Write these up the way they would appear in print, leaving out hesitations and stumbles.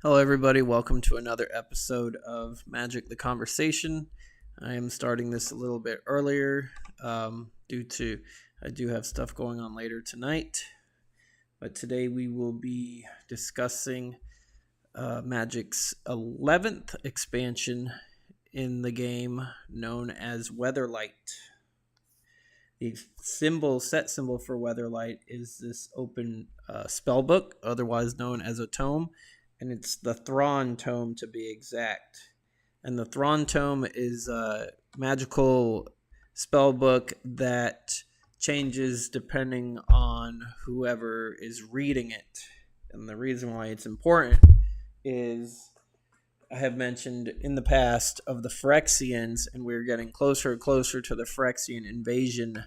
Hello, everybody. Welcome to another episode of Magic the Conversation. I am starting this a little bit earlier due to I do have stuff going on later tonight. But today we will be discussing Magic's 11th expansion in the game known as Weatherlight. The set symbol for Weatherlight is this open spell book, otherwise known as a tome, and it's the Thrawn tome to be exact. And the Thrawn tome is a magical spell book that changes depending on whoever is reading it. And the reason why it's important is I have mentioned in the past of the Phyrexians, and we're getting closer and closer to the Phyrexian invasion.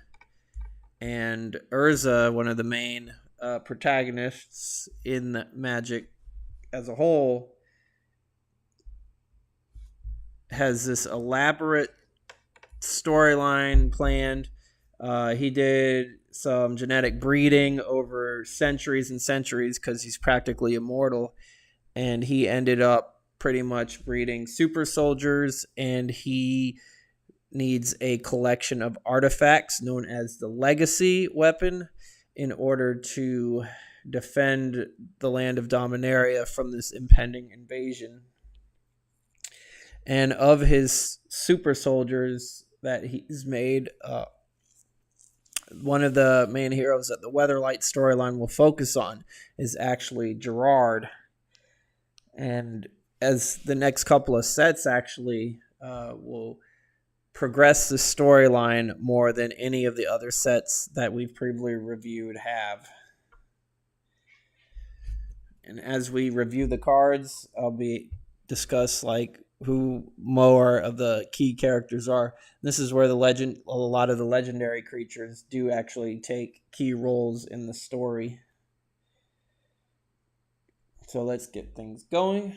And Urza, one of the main protagonists in Magic as a whole, has this elaborate storyline planned. He did some genetic breeding over centuries and centuries because he's practically immortal. And he ended up pretty much breeding super soldiers, and he needs a collection of artifacts known as the legacy weapon in order to defend the land of Dominaria from this impending invasion. And of his super soldiers that he's made, one of the main heroes that the Weatherlight storyline will focus on is actually Gerard. And as the next couple of sets actually will progress the storyline more than any of the other sets that we've previously reviewed have. And as we review the cards, I'll be discuss like who more of the key characters are. This is where a lot of the legendary creatures do actually take key roles in the story. So let's get things going.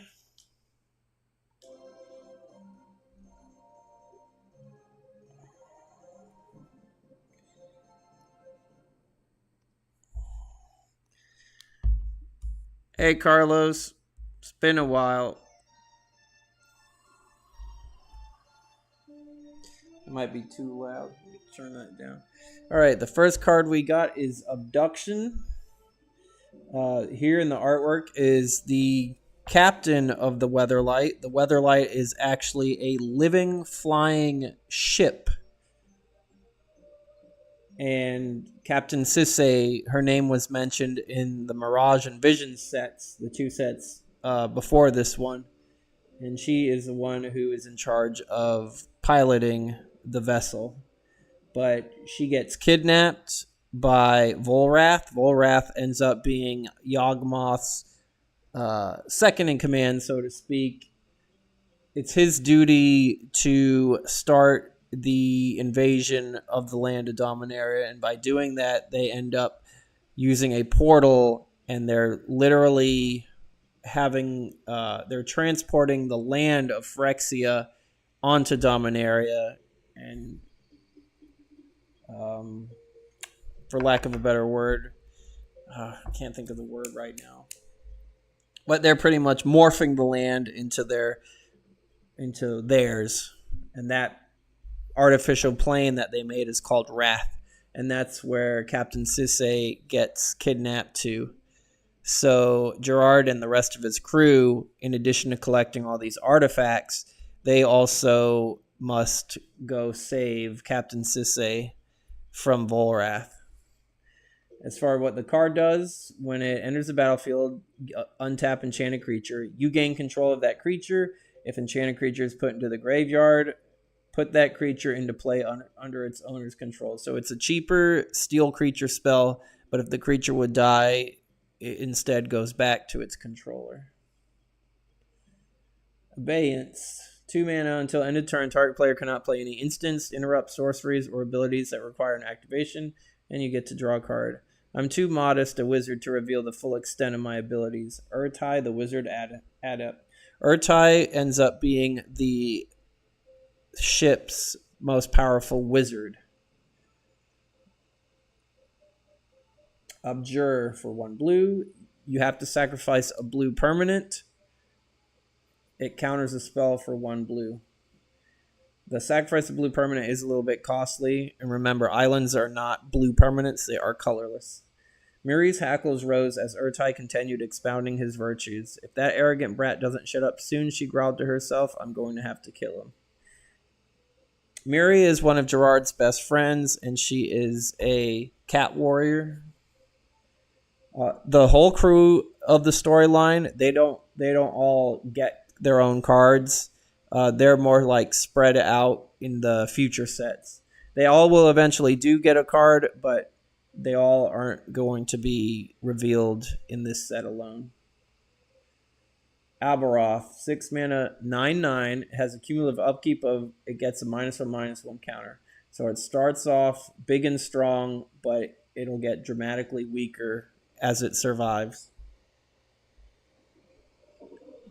Hey, Carlos. It's been a while. It might be too loud. Let me turn that down. All right, the first card we got is Abduction. Here in the artwork is the captain of the Weatherlight. The Weatherlight is actually a living, flying ship. And Captain Sisse, her name was mentioned in the Mirage and Vision sets, the two sets before this one. And she is the one who is in charge of piloting the vessel. But she gets kidnapped by Volrath. Volrath ends up being Yawgmoth's second in command, so to speak. It's his duty to start the invasion of the land of Dominaria, and by doing that, they end up using a portal, and they're literally they're transporting the land of Phyrexia onto Dominaria, and for lack of a better word, I can't think of the word right now, but they're pretty much morphing the land into theirs, and that artificial plane that they made is called Wrath, and that's where Captain Sisse gets kidnapped to. So Gerard and the rest of his crew, in addition to collecting all these artifacts, they also must go save Captain Sisse from Volrath. As far as what the card does, when it enters the battlefield, untap enchanted creature. You gain control of that creature. If enchanted creature is put into the graveyard, put that creature into play under its owner's control. So it's a cheaper steal creature spell, but if the creature would die, it instead goes back to its controller. Abeyance. 2 mana until end of turn. Target player cannot play any instants, interrupt, sorceries, or abilities that require an activation, and you get to draw a card. I'm too modest a wizard to reveal the full extent of my abilities. Urtai, the wizard adept. Urtai ends up being the ship's most powerful wizard. Abjure for 1 blue. You have to sacrifice a blue permanent. It counters a spell for 1 blue. The sacrifice of blue permanent is a little bit costly, and remember, islands are not blue permanents, they are colorless. Miri's hackles rose as Urtai continued expounding his virtues. If that arrogant brat doesn't shut up soon, she growled to herself, I'm going to have to kill him. Miri is one of Gerard's best friends, and she is a cat warrior. The whole crew of the storyline, they don't all get their own cards. They're more like spread out in the future sets. They all will eventually do get a card, but they all aren't going to be revealed in this set alone. Albaroth, 6 mana, 9/9, has a cumulative upkeep of, it gets a -1/-1 counter. So it starts off big and strong, but it'll get dramatically weaker as it survives.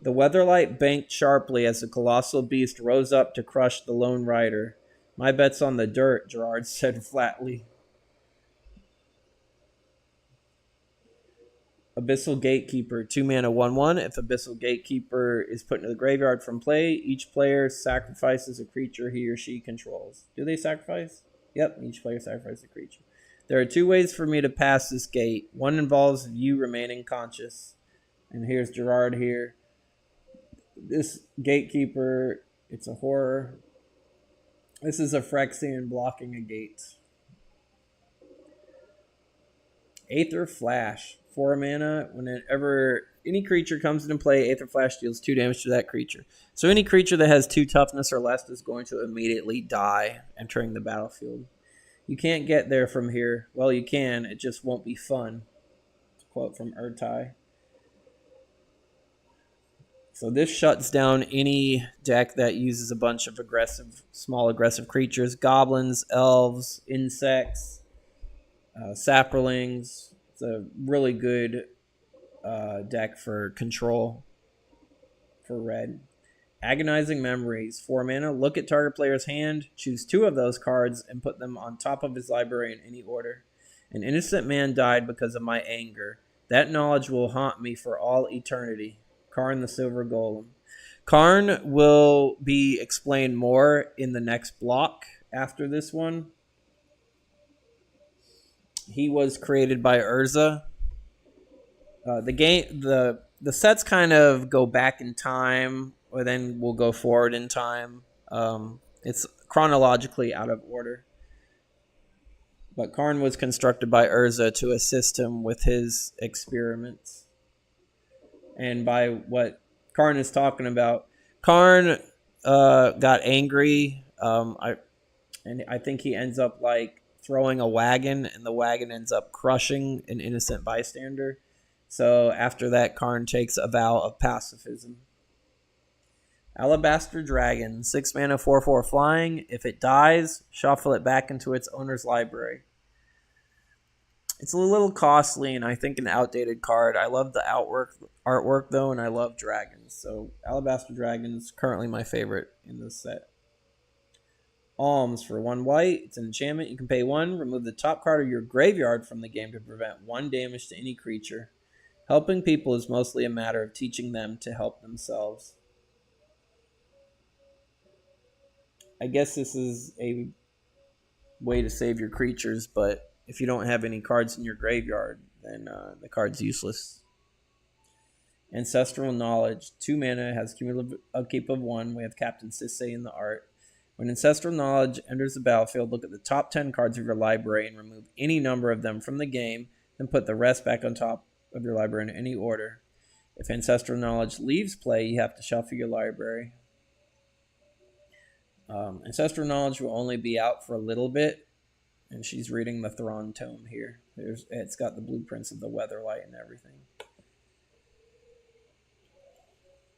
The Weatherlight banked sharply as the colossal beast rose up to crush the lone rider. My bet's on the dirt, Gerard said flatly. Abyssal Gatekeeper, 2 mana, 1/1. If Abyssal Gatekeeper is put into the graveyard from play, each player sacrifices a creature he or she controls. Do they sacrifice? Yep, each player sacrifices a creature. There are 2 ways for me to pass this gate. One involves you remaining conscious. And here's Gerard here. This Gatekeeper, it's a horror. This is a Phyrexian blocking a gate. Aether Flash, 4 mana. Whenever any creature comes into play, Aether Flash deals 2 damage to that creature. So any creature that has 2 toughness or less is going to immediately die entering the battlefield. You can't get there from here. Well, you can. It just won't be fun. Quote from Urtai. So this shuts down any deck that uses a bunch of small aggressive creatures. Goblins, elves, insects, saprolings. It's a really good deck for control for red. Agonizing Memories, 4 mana. Look at target player's hand, choose 2 of those cards, and put them on top of his library in any order. An innocent man died because of my anger. That knowledge will haunt me for all eternity. Karn the Silver Golem. Karn will be explained more in the next block after this one. He was created by Urza. The sets kind of go back in time, or then we'll go forward in time. It's chronologically out of order. But Karn was constructed by Urza to assist him with his experiments. And by what Karn is talking about, Karn got angry. I think he ends up like throwing a wagon, and the wagon ends up crushing an innocent bystander. So after that, Karn takes a vow of pacifism. Alabaster Dragon, 6 mana, 4/4 flying. If it dies, shuffle it back into its owner's library. It's a little costly and I think an outdated card. I love the artwork though, and I love dragons. So Alabaster Dragon is currently my favorite in this set. Alms for 1 white. It's an enchantment. You can pay 1. Remove the top card of your graveyard from the game to prevent 1 damage to any creature. Helping people is mostly a matter of teaching them to help themselves. I guess this is a way to save your creatures, but if you don't have any cards in your graveyard, then the card's useless. Ancestral Knowledge, 2 mana, has cumulative upkeep of 1. We have Captain Sisay in the art. When Ancestral Knowledge enters the battlefield, look at the top 10 cards of your library and remove any number of them from the game, then put the rest back on top of your library in any order. If Ancestral Knowledge leaves play, you have to shuffle your library. Ancestral Knowledge will only be out for a little bit, and she's reading the Thrawn Tome here. It's got the blueprints of the Weatherlight and everything.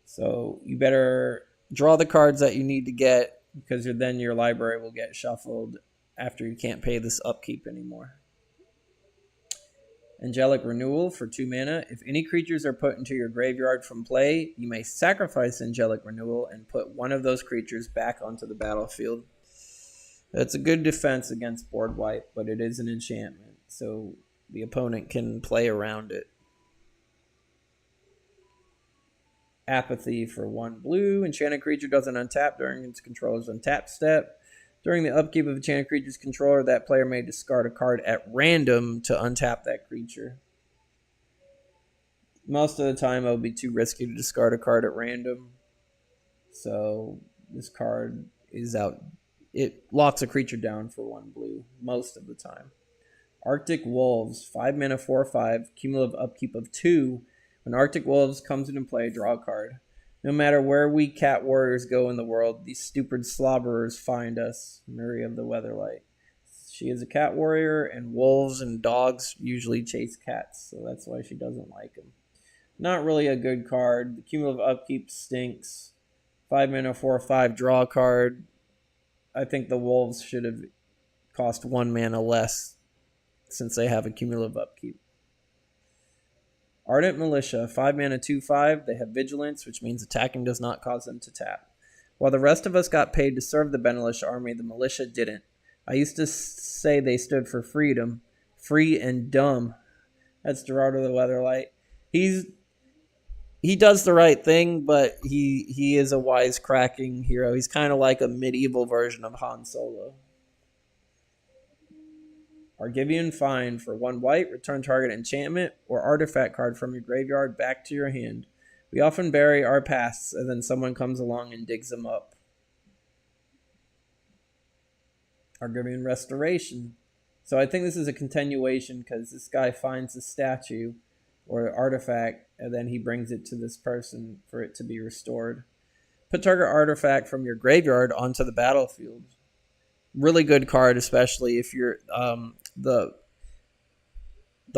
So you better draw the cards that you need to get, because then your library will get shuffled after you can't pay this upkeep anymore. Angelic Renewal for 2 mana. If any creatures are put into your graveyard from play, you may sacrifice Angelic Renewal and put one of those creatures back onto the battlefield. That's a good defense against board wipe, but it is an enchantment, so the opponent can play around it. Apathy for 1 blue. Enchanted creature doesn't untap during its controller's untap step. During the upkeep of enchanted creature's controller, that player may discard a card at random to untap that creature. Most of the time, it would be too risky to discard a card at random. So this card is out. It locks a creature down for 1 blue most of the time. Arctic Wolves, 5 mana, 4/5, cumulative upkeep of 2. When Arctic Wolves comes into play, draw a card. No matter where we cat warriors go in the world, these stupid slobberers find us. Mary of the Weatherlight. She is a cat warrior, and wolves and dogs usually chase cats, so that's why she doesn't like them. Not really a good card. The cumulative upkeep stinks. 5 mana, 4/5, draw a card. I think the wolves should have cost 1 mana less since they have a cumulative upkeep. Ardent Militia, 5 mana, 2/5. They have vigilance, which means attacking does not cause them to tap. While the rest of us got paid to serve the Benelish army, the militia didn't. I used to say they stood for freedom. Free and dumb. That's Gerardo the Weatherlight. He does the right thing, but he is a wisecracking hero. He's kind of like a medieval version of Han Solo. Argivian Find for 1 white, return target enchantment or artifact card from your graveyard back to your hand. We often bury our pasts, and then someone comes along and digs them up. Argivian Restoration. So I think this is a continuation because this guy finds a statue or artifact, and then he brings it to this person for it to be restored. Put target artifact from your graveyard onto the battlefield. Really good card, especially if you're the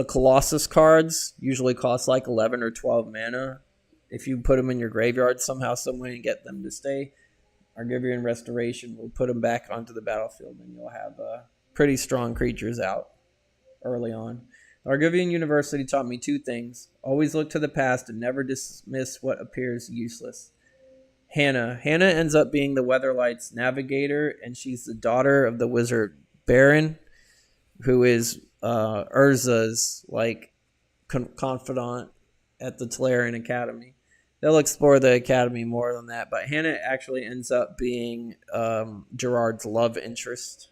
Colossus cards usually cost like 11 or 12 mana. If you put them in your graveyard somehow, some way, and get them to stay, Argivian Restoration will put them back onto the battlefield, and you'll have pretty strong creatures out early on. Argivian University taught me 2 things. Always look to the past and never dismiss what appears useless. Hannah. Hannah ends up being the Weatherlight's navigator, and she's the daughter of the wizard Baron, who is Urza's confidant at the Tolarian Academy. They'll explore the academy more than that, but Hannah actually ends up being Gerard's love interest.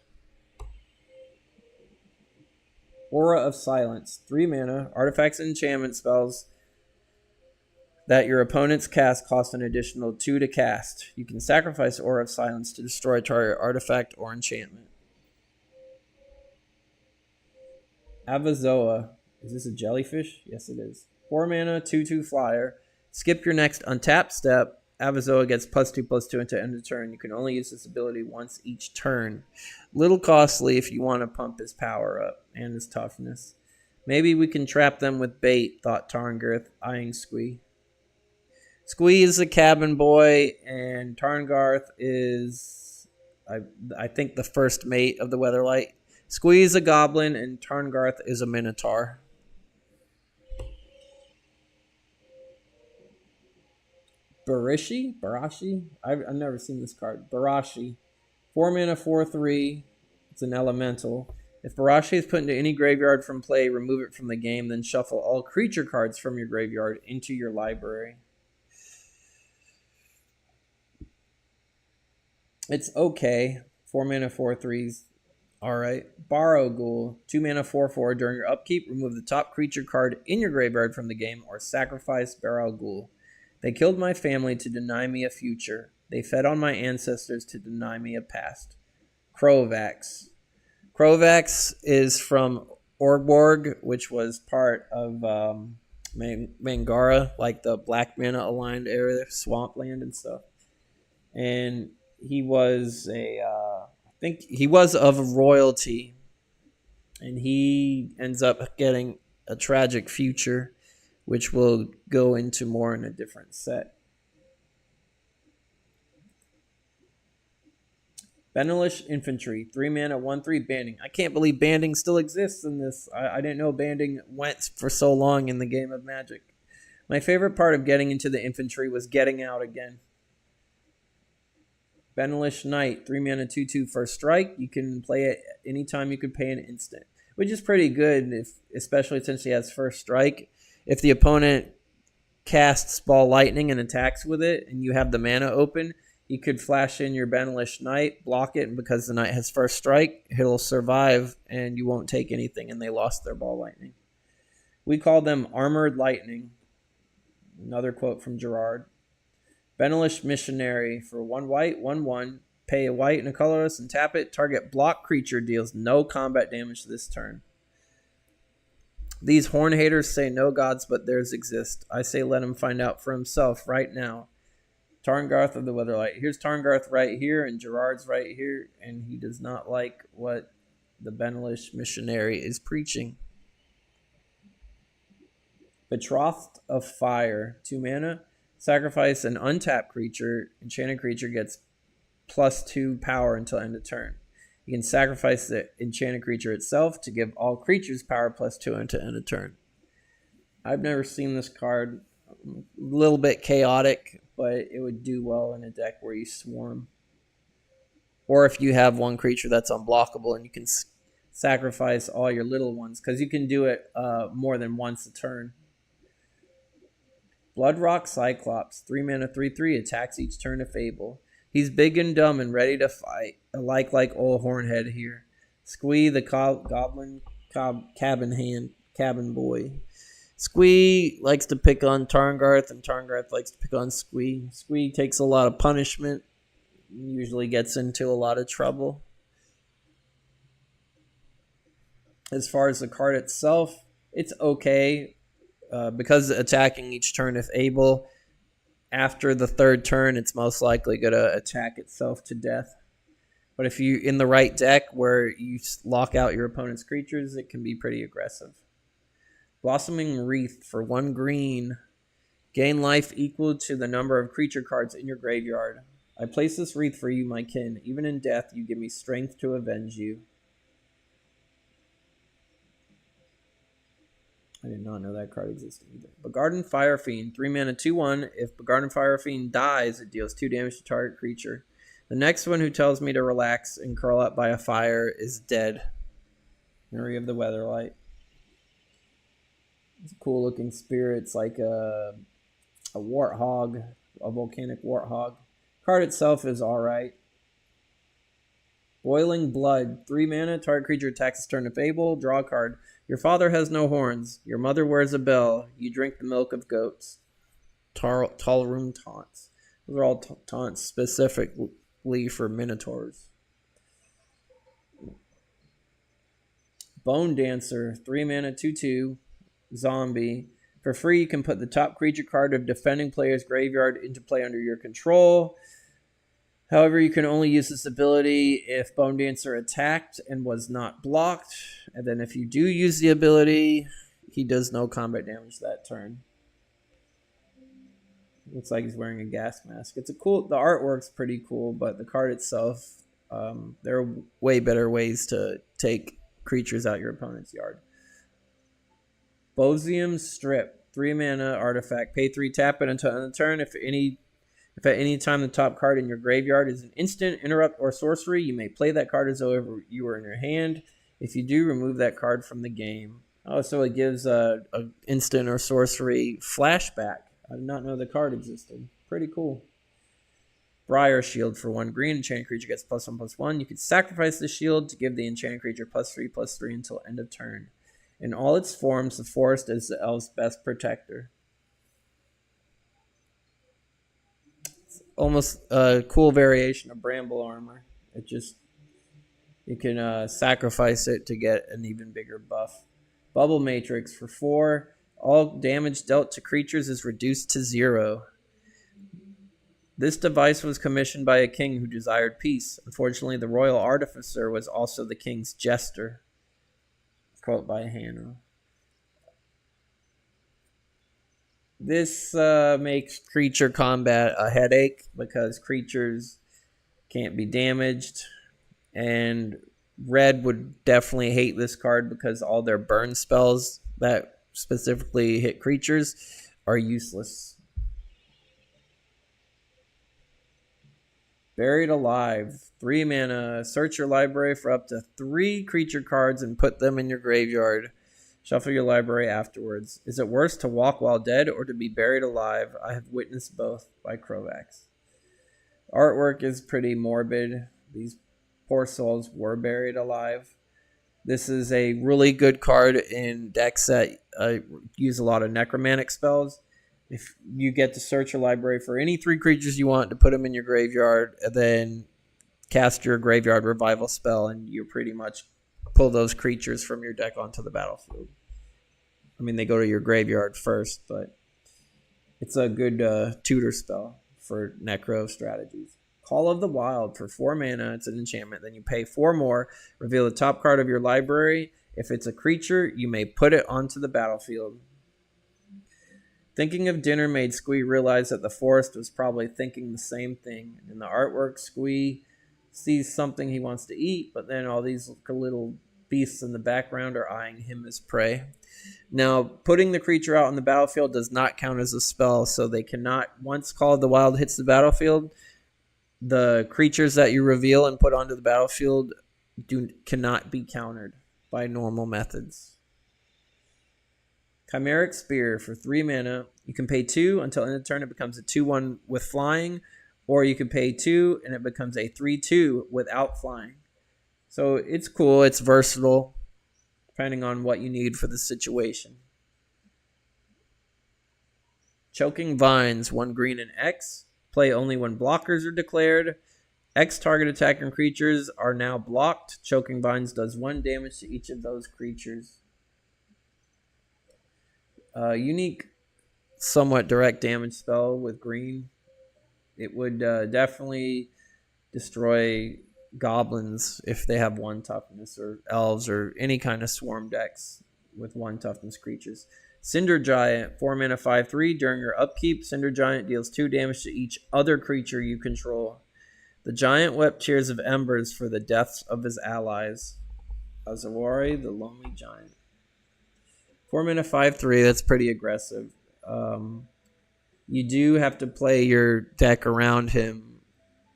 Aura of Silence, 3 mana, artifacts and enchantment spells that your opponents cast cost an additional 2 to cast. You can sacrifice Aura of Silence to destroy a target artifact or enchantment. Avazoa. Is this a jellyfish? Yes, it is. 4 mana, 2/2 flyer. Skip your next untap step. Avazoa gets +2/+2 until end of turn. You can only use this ability once each turn. Little costly if you want to pump his power up and his toughness. Maybe we can trap them with bait, thought Tarngarth, eyeing Squee. Squee is a cabin boy, and Tarngarth is, I think, the first mate of the Weatherlight. Squee is a goblin, and Tarngarth is a minotaur. Barashi? I've never seen this card. Barashi. 4 mana, 4/3. It's an elemental. If Barashi is put into any graveyard from play, remove it from the game, then shuffle all creature cards from your graveyard into your library. It's okay. 4 mana, 4/3s. Alright. Borrow Ghoul. 2 mana, 4/4. During your upkeep, remove the top creature card in your graveyard from the game or sacrifice Borrow Ghoul. They killed my family to deny me a future. They fed on my ancestors to deny me a past. Krovax. Krovax is from Orgborg, which was part of Mangara, like the Black Mana aligned area, swampland and stuff. And he was I think he was of royalty, and he ends up getting a tragic future, which we'll go into more in a different set. Benelish Infantry, 3 mana, 1/3 banding. I can't believe banding still exists in this. I didn't know banding went for so long in the game of Magic. My favorite part of getting into the infantry was getting out again. Benelish Knight, 3 mana, 2/2 first strike. You can play it anytime you could pay an instant, which is pretty good, especially since he has first strike. If the opponent casts ball lightning and attacks with it, and you have the mana open, you could flash in your Benelish Knight, block it, and because the Knight has first strike, it'll survive, and you won't take anything, and they lost their ball lightning. We call them Armored Lightning. Another quote from Gerard. Benelish Missionary for 1 white, 1/1. Pay a white and a colorless and tap it. Target block creature deals no combat damage this turn. These horn haters say no gods but theirs exist. I say let him find out for himself right now. Tarngarth of the Weatherlight. Here's Tarngarth right here, and Gerard's right here, and he does not like what the Benelish Missionary is preaching. Betrothed of Fire. 2 mana. Sacrifice an untapped creature. Enchanted creature gets +2 power until end of turn. You can sacrifice the enchanted creature itself to give all creatures power +2 until end of turn. I've never seen this card. A little bit chaotic, but it would do well in a deck where you swarm. Or if you have one creature that's unblockable and you can sacrifice all your little ones, because you can do it more than once a turn. Bloodrock Cyclops. 3 mana, 3/3. Attacks each turn if able. He's big and dumb and ready to fight. Like old Hornhead here. Squee the Goblin Cabin Boy. Squee likes to pick on Tarngarth, and Tarngarth likes to pick on Squee. Squee takes a lot of punishment. Usually gets into a lot of trouble. As far as the card itself, it's okay. Because attacking each turn if able, after the third turn, it's most likely going to attack itself to death. But if you're in the right deck where you lock out your opponent's creatures, it can be pretty aggressive. Blossoming Wreath for 1 green. Gain life equal to the number of creature cards in your graveyard. I place this wreath for you, my kin. Even in death, you give me strength to avenge you. I did not know that card existed either. Begarden Fire Fiend, 3 mana, 2/1. If Begarden Fire Fiend dies, it deals 2 damage to target creature. The next one who tells me to relax and curl up by a fire is dead. Memory of the Weatherlight. It's a cool looking spirit. It's like a warthog, a volcanic warthog. Card itself is alright. Boiling Blood, 3 mana, target creature attacks this turn if able. Draw a card. Your father has no horns. Your mother wears a bell. You drink the milk of goats. Tall Room Taunts. Those are all taunts specifically for Minotaurs. Bone Dancer, 3 mana, 2/2. Zombie. For free, you can put the top creature card of defending player's graveyard into play under your control. However, you can only use this ability if Bone Dancer attacked and was not blocked. And then if you do use the ability, he does no combat damage that turn. Looks like he's wearing a gas mask. The artwork's pretty cool, but the card itself, there are way better ways to take creatures out your opponent's yard. Bosium Strip, 3 mana artifact. Pay 3, tap it until end of turn. If at any time the top card in your graveyard is an instant, interrupt, or sorcery, you may play that card as though you were in your hand. If you do, remove that card from the game. Oh, so it gives a instant or sorcery flashback. I did not know the card existed. Pretty cool. Briar Shield for 1 green. Enchanted creature gets +1/+1. You can sacrifice the shield to give the enchanted creature +3/+3 until end of turn. In all its forms, the forest is the elf's best protector. Almost a cool variation of Bramble Armor. You can sacrifice it to get an even bigger buff. Bubble Matrix for 4. All damage dealt to creatures is reduced to 0. This device was commissioned by a king who desired peace. Unfortunately, the royal artificer was also the king's jester. Quote by Hannah. This makes creature combat a headache because creatures can't be damaged. And red would definitely hate this card because all their burn spells that specifically hit creatures are useless. Buried Alive, 3 mana. Search your library for up to 3 creature cards and put them in your graveyard. Shuffle your library afterwards. Is it worse to walk while dead or to be buried alive? I have witnessed both, by Krovax. Artwork is pretty morbid. These poor souls were buried alive. This is a really good card in decks that use a lot of necromantic spells. If you get to search your library for any 3 creatures you want to put them in your graveyard, and then cast your graveyard revival spell, and you pretty much pull those creatures from your deck onto the battlefield. I mean, they go to your graveyard first, but it's a good tutor spell for necro strategies. Call of the Wild for 4 mana. It's an enchantment. Then you pay 4 more. Reveal the top card of your library. If it's a creature, you may put it onto the battlefield. Thinking of dinner made Squee realize that the forest was probably thinking the same thing. In the artwork, Squee sees something he wants to eat, but then all these little beasts in the background are eyeing him as prey. Now, putting the creature out on the battlefield does not count as a spell, so they cannot, once Call of the Wild hits the battlefield, the creatures that you reveal and put onto the battlefield cannot be countered by normal methods. Chimeric Spear for 3 mana. You can pay 2 until end of turn it becomes a 2/1 with flying, or you can pay 2 and it becomes a 3/2 without flying. So it's cool, it's versatile, depending on what you need for the situation. Choking Vines, 1 green and X. Play only when blockers are declared. X target attacking creatures are now blocked. Choking Vines does 1 damage to each of those creatures. Unique, somewhat direct damage spell with green. It would definitely destroy goblins if they have 1 toughness, or elves, or any kind of swarm decks with 1 toughness creatures. Cinder Giant, 4 mana 5/3. During your upkeep, Cinder Giant deals 2 damage to each other creature you control. The giant wept tears of embers for the deaths of his allies. Azawari, the Lonely Giant. 4 mana 5/3, that's pretty aggressive. You do have to play your deck around him.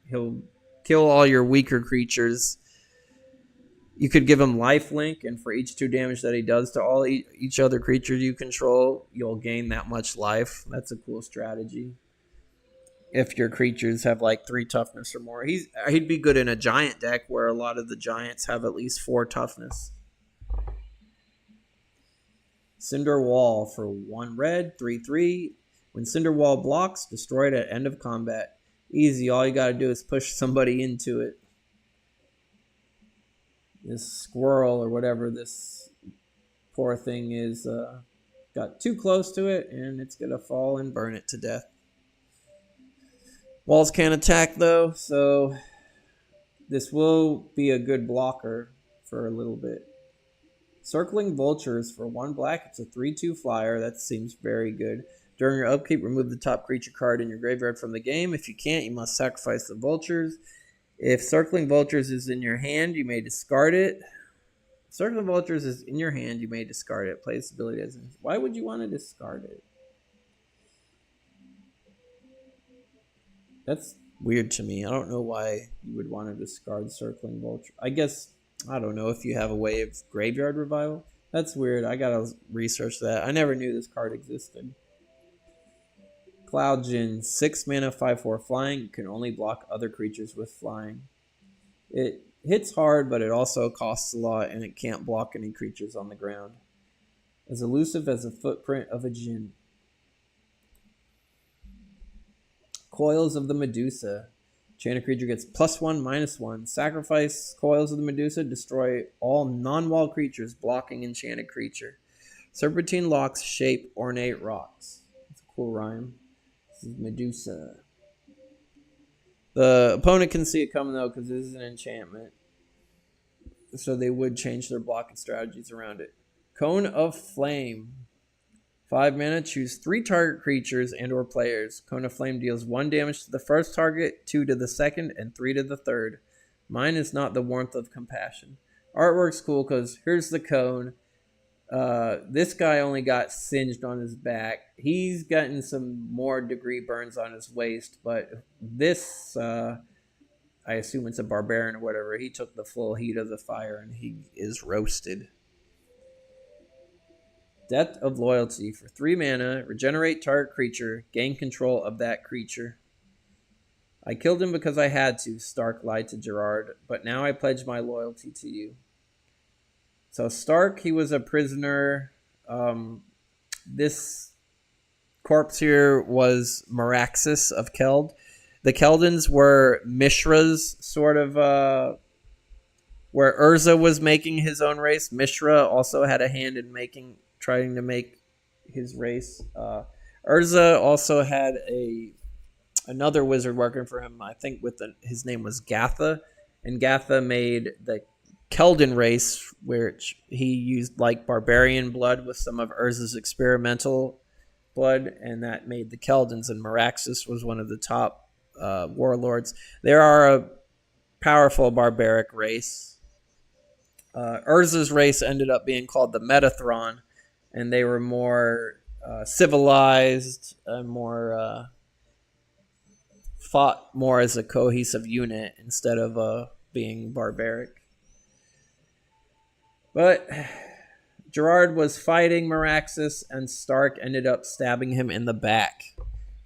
He'll kill all your weaker creatures. You could give him lifelink, and for each 2 damage that he does to each other creature you control, you'll gain that much life. That's a cool strategy. If your creatures have like 3 toughness or more. He'd be good in a giant deck where a lot of the giants have at least 4 toughness. Cinder Wall for 1 red, 3/3. When Cinder Wall blocks, destroy it at end of combat. Easy, all you gotta do is push somebody into it. This squirrel or whatever this poor thing is got too close to it, and it's gonna fall and burn it to death. Walls can't attack though, so this will be a good blocker for a little bit. Circling Vultures for 1 black. It's a 3/2 flyer. That seems very good. During your upkeep, remove the top creature card in your graveyard from the game. If you can't, you must sacrifice the vultures. If Circling Vultures is in your hand, you may discard it. Circling Vultures is in your hand, you may discard it. Play this ability as... Why would you want to discard it? That's weird to me. I don't know why you would want to discard Circling Vulture. I guess, I don't know if you have a way of graveyard revival. That's weird. I gotta research that. I never knew this card existed. Cloud Djinn, 6 mana, 5/4 flying. You can only block other creatures with flying. It hits hard, but it also costs a lot, and it can't block any creatures on the ground. As elusive as the footprint of a djinn. Coils of the Medusa. Enchanted creature gets +1/-1. Sacrifice Coils of the Medusa. Destroy all non-wall creatures blocking enchanted creature. Serpentine Locks shape ornate rocks. That's a cool rhyme. This is Medusa. The opponent can see it coming though because this is an enchantment. So they would change their blocking strategies around it. Cone of Flame. 5 mana, choose 3 target creatures and or players. Cone of Flame deals 1 damage to the first target, 2 to the second, and 3 to the third. Mine is not the warmth of compassion. Artwork's cool because here's the cone. This guy only got singed on his back. He's gotten some more degree burns on his waist, but this, I assume it's a barbarian or whatever. He took the full heat of the fire and he is roasted. Debt of Loyalty. For 3 mana, regenerate target creature, gain control of that creature. I killed him because I had to, Stark lied to Gerard, but now I pledge my loyalty to you. So Stark, he was a prisoner. This corpse here was Meraxus of Keld. The Keldans were Mishra's sort of, where Urza was making his own race. Mishra also had a hand in trying to make his race. Urza also had another wizard working for him, I think his name was Gatha, and Gatha made the Keldan race, which he used like barbarian blood with some of Urza's experimental blood, and that made the Keldans, and Meraxus was one of the top warlords. They are a powerful barbaric race. Urza's race ended up being called the Metathron, and they were more civilized and more fought more as a cohesive unit instead of being barbaric. But Gerard was fighting Meraxus, and Stark ended up stabbing him in the back.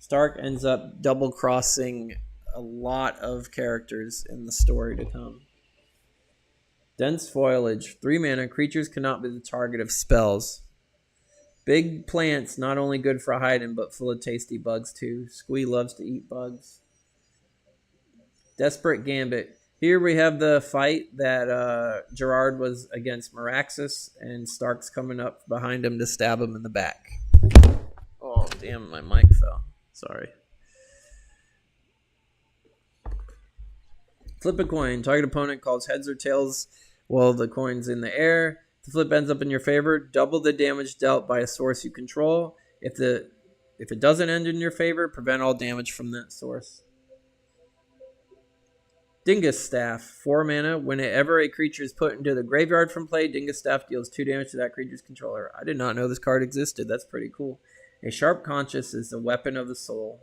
Stark ends up double-crossing a lot of characters in the story to come. Dense Foliage. 3 mana. Creatures cannot be the target of spells. Big plants, not only good for hiding, but full of tasty bugs too. Squee loves to eat bugs. Desperate Gambit. Here we have the fight that Gerard was against Meraxus, and Stark's coming up behind him to stab him in the back. Oh, damn, my mic fell. Sorry. Flip a coin. Target opponent calls heads or tails while the coin's in the air. If the flip ends up in your favor, double the damage dealt by a source you control. If it doesn't end in your favor, prevent all damage from that source. Dingus Staff, 4 mana. Whenever a creature is put into the graveyard from play, Dingus Staff deals 2 damage to that creature's controller. I did not know this card existed. That's pretty cool. A Sharp Conscience is the weapon of the soul.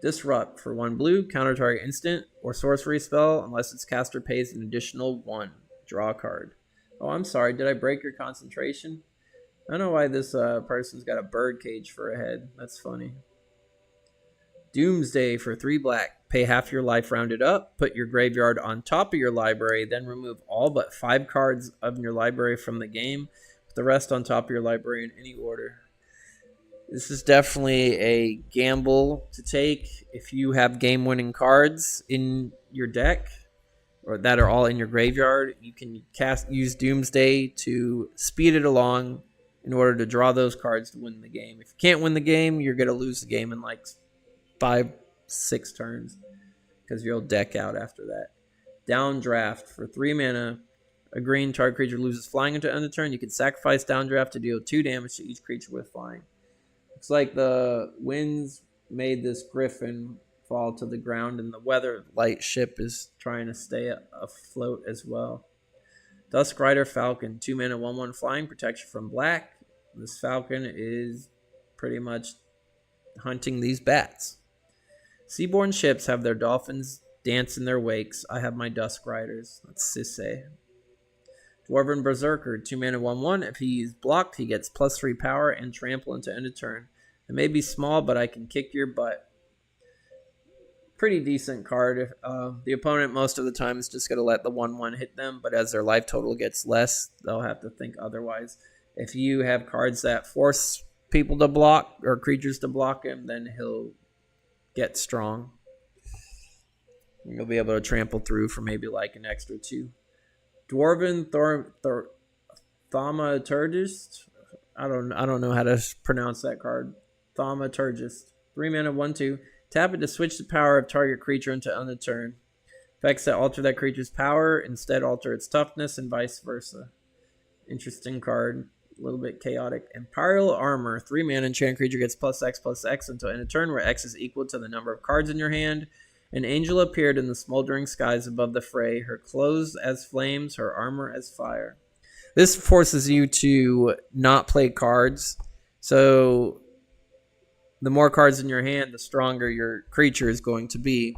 Disrupt, for 1 blue. Counter target instant or sorcery spell unless its caster pays an additional 1. Draw a card. Oh, I'm sorry. Did I break your concentration? I don't know why this person's got a bird cage for a head. That's funny. Doomsday, for 3 black. Pay half your life rounded up. Put your graveyard on top of your library. Then remove all but 5 cards of your library from the game. Put the rest on top of your library in any order. This is definitely a gamble to take if you have game-winning cards in your deck, or that are all in your graveyard. You can use Doomsday to speed it along in order to draw those cards to win the game. If you can't win the game, you're going to lose the game in like 5-6 turns because you'll deck out after that. Downdraft, for 3 mana. A green target creature loses flying until end of turn. You can sacrifice Downdraft to deal 2 damage to each creature with flying. Looks like the winds made this griffin fall to the ground, and the Weatherlight ship is trying to stay afloat as well. Duskrider Falcon, 2 mana, 1/1 flying, protection from black. This falcon is pretty much hunting these bats. Seaborne ships have their dolphins dance in their wakes. I have my Duskriders. That's Sisse. Dwarven Berserker, 2 mana, 1/1. If he's blocked, he gets +3 power and trample into end of turn. It may be small, but I can kick your butt. Pretty decent card. The opponent most of the time is just going to let the 1/1 hit them, but as their life total gets less, they'll have to think otherwise. If you have cards that force people to block or creatures to block him, then he'll get strong. You'll be able to trample through for maybe like an extra 2. Dwarven Thaumaturgist. I don't know how to pronounce that card. Thaumaturgist. 3 mana, 1/2. Tap it to switch the power of target creature into end of turn. Effects that alter that creature's power instead alter its toughness, and vice versa. Interesting card. A little bit chaotic. Imperial Armor. 3 mana, enchant creature gets +X/+X until end of turn, where X is equal to the number of cards in your hand. An angel appeared in the smoldering skies above the fray, her clothes as flames, her armor as fire. This forces you to not play cards. So the more cards in your hand, the stronger your creature is going to be.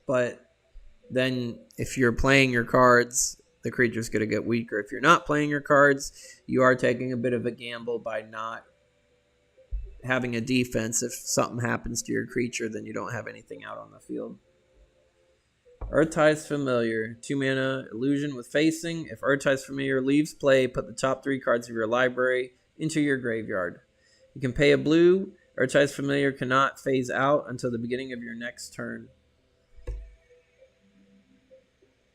But then if you're playing your cards, the creature's going to get weaker. If you're not playing your cards, you are taking a bit of a gamble by not having a defense. If something happens to your creature, then you don't have anything out on the field. Urtai's Familiar, 2 mana illusion with facing. If Urtai's Familiar leaves play, put the top 3 cards of your library into your graveyard. You can pay a blue. Urtai's Familiar cannot phase out until the beginning of your next turn.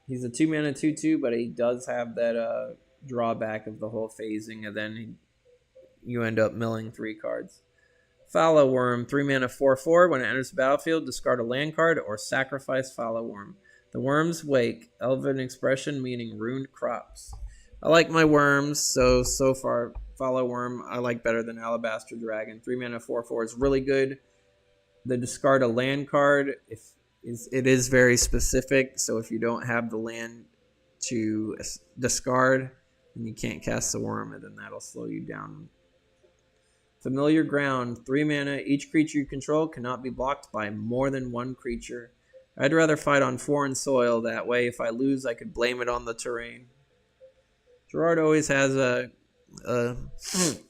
He's a 2 mana 2/2, but he does have that drawback of the whole phasing, and then you end up milling 3 cards. Fallow Worm, 3 mana 4/4. When it enters the battlefield, discard a land card or sacrifice Fallow Worm. The Worm's Wake, Elven expression meaning ruined crops. I like my worms, so far Fallow Worm I like better than Alabaster Dragon. 3 mana 4/4 is really good. The discard a land card it is very specific, so if you don't have the land to discard and you can't cast the worm, then that'll slow you down. Familiar Ground, 3 mana. Each creature you control cannot be blocked by more than one creature. I'd rather fight on foreign soil. That way, if I lose, I could blame it on the terrain. Gerard always has a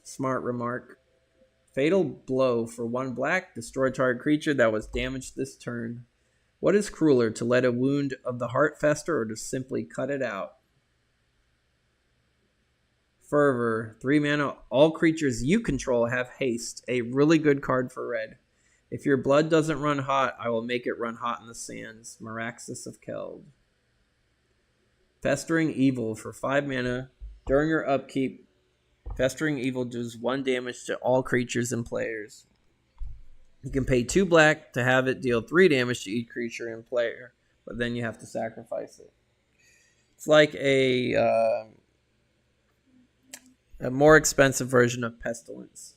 smart remark. Fatal Blow for 1 black. Destroy target creature that was damaged this turn. What is crueler, to let a wound of the heart fester or to simply cut it out? Fervor, 3 mana. All creatures you control have haste, a really good card for red. If your blood doesn't run hot, I will make it run hot in the sands. Meraxis of Keld. Festering Evil for 5 mana. During your upkeep, Festering Evil does 1 damage to all creatures and players. You can pay 2 black to have it deal 3 damage to each creature and player, but then you have to sacrifice it. It's like a more expensive version of Pestilence.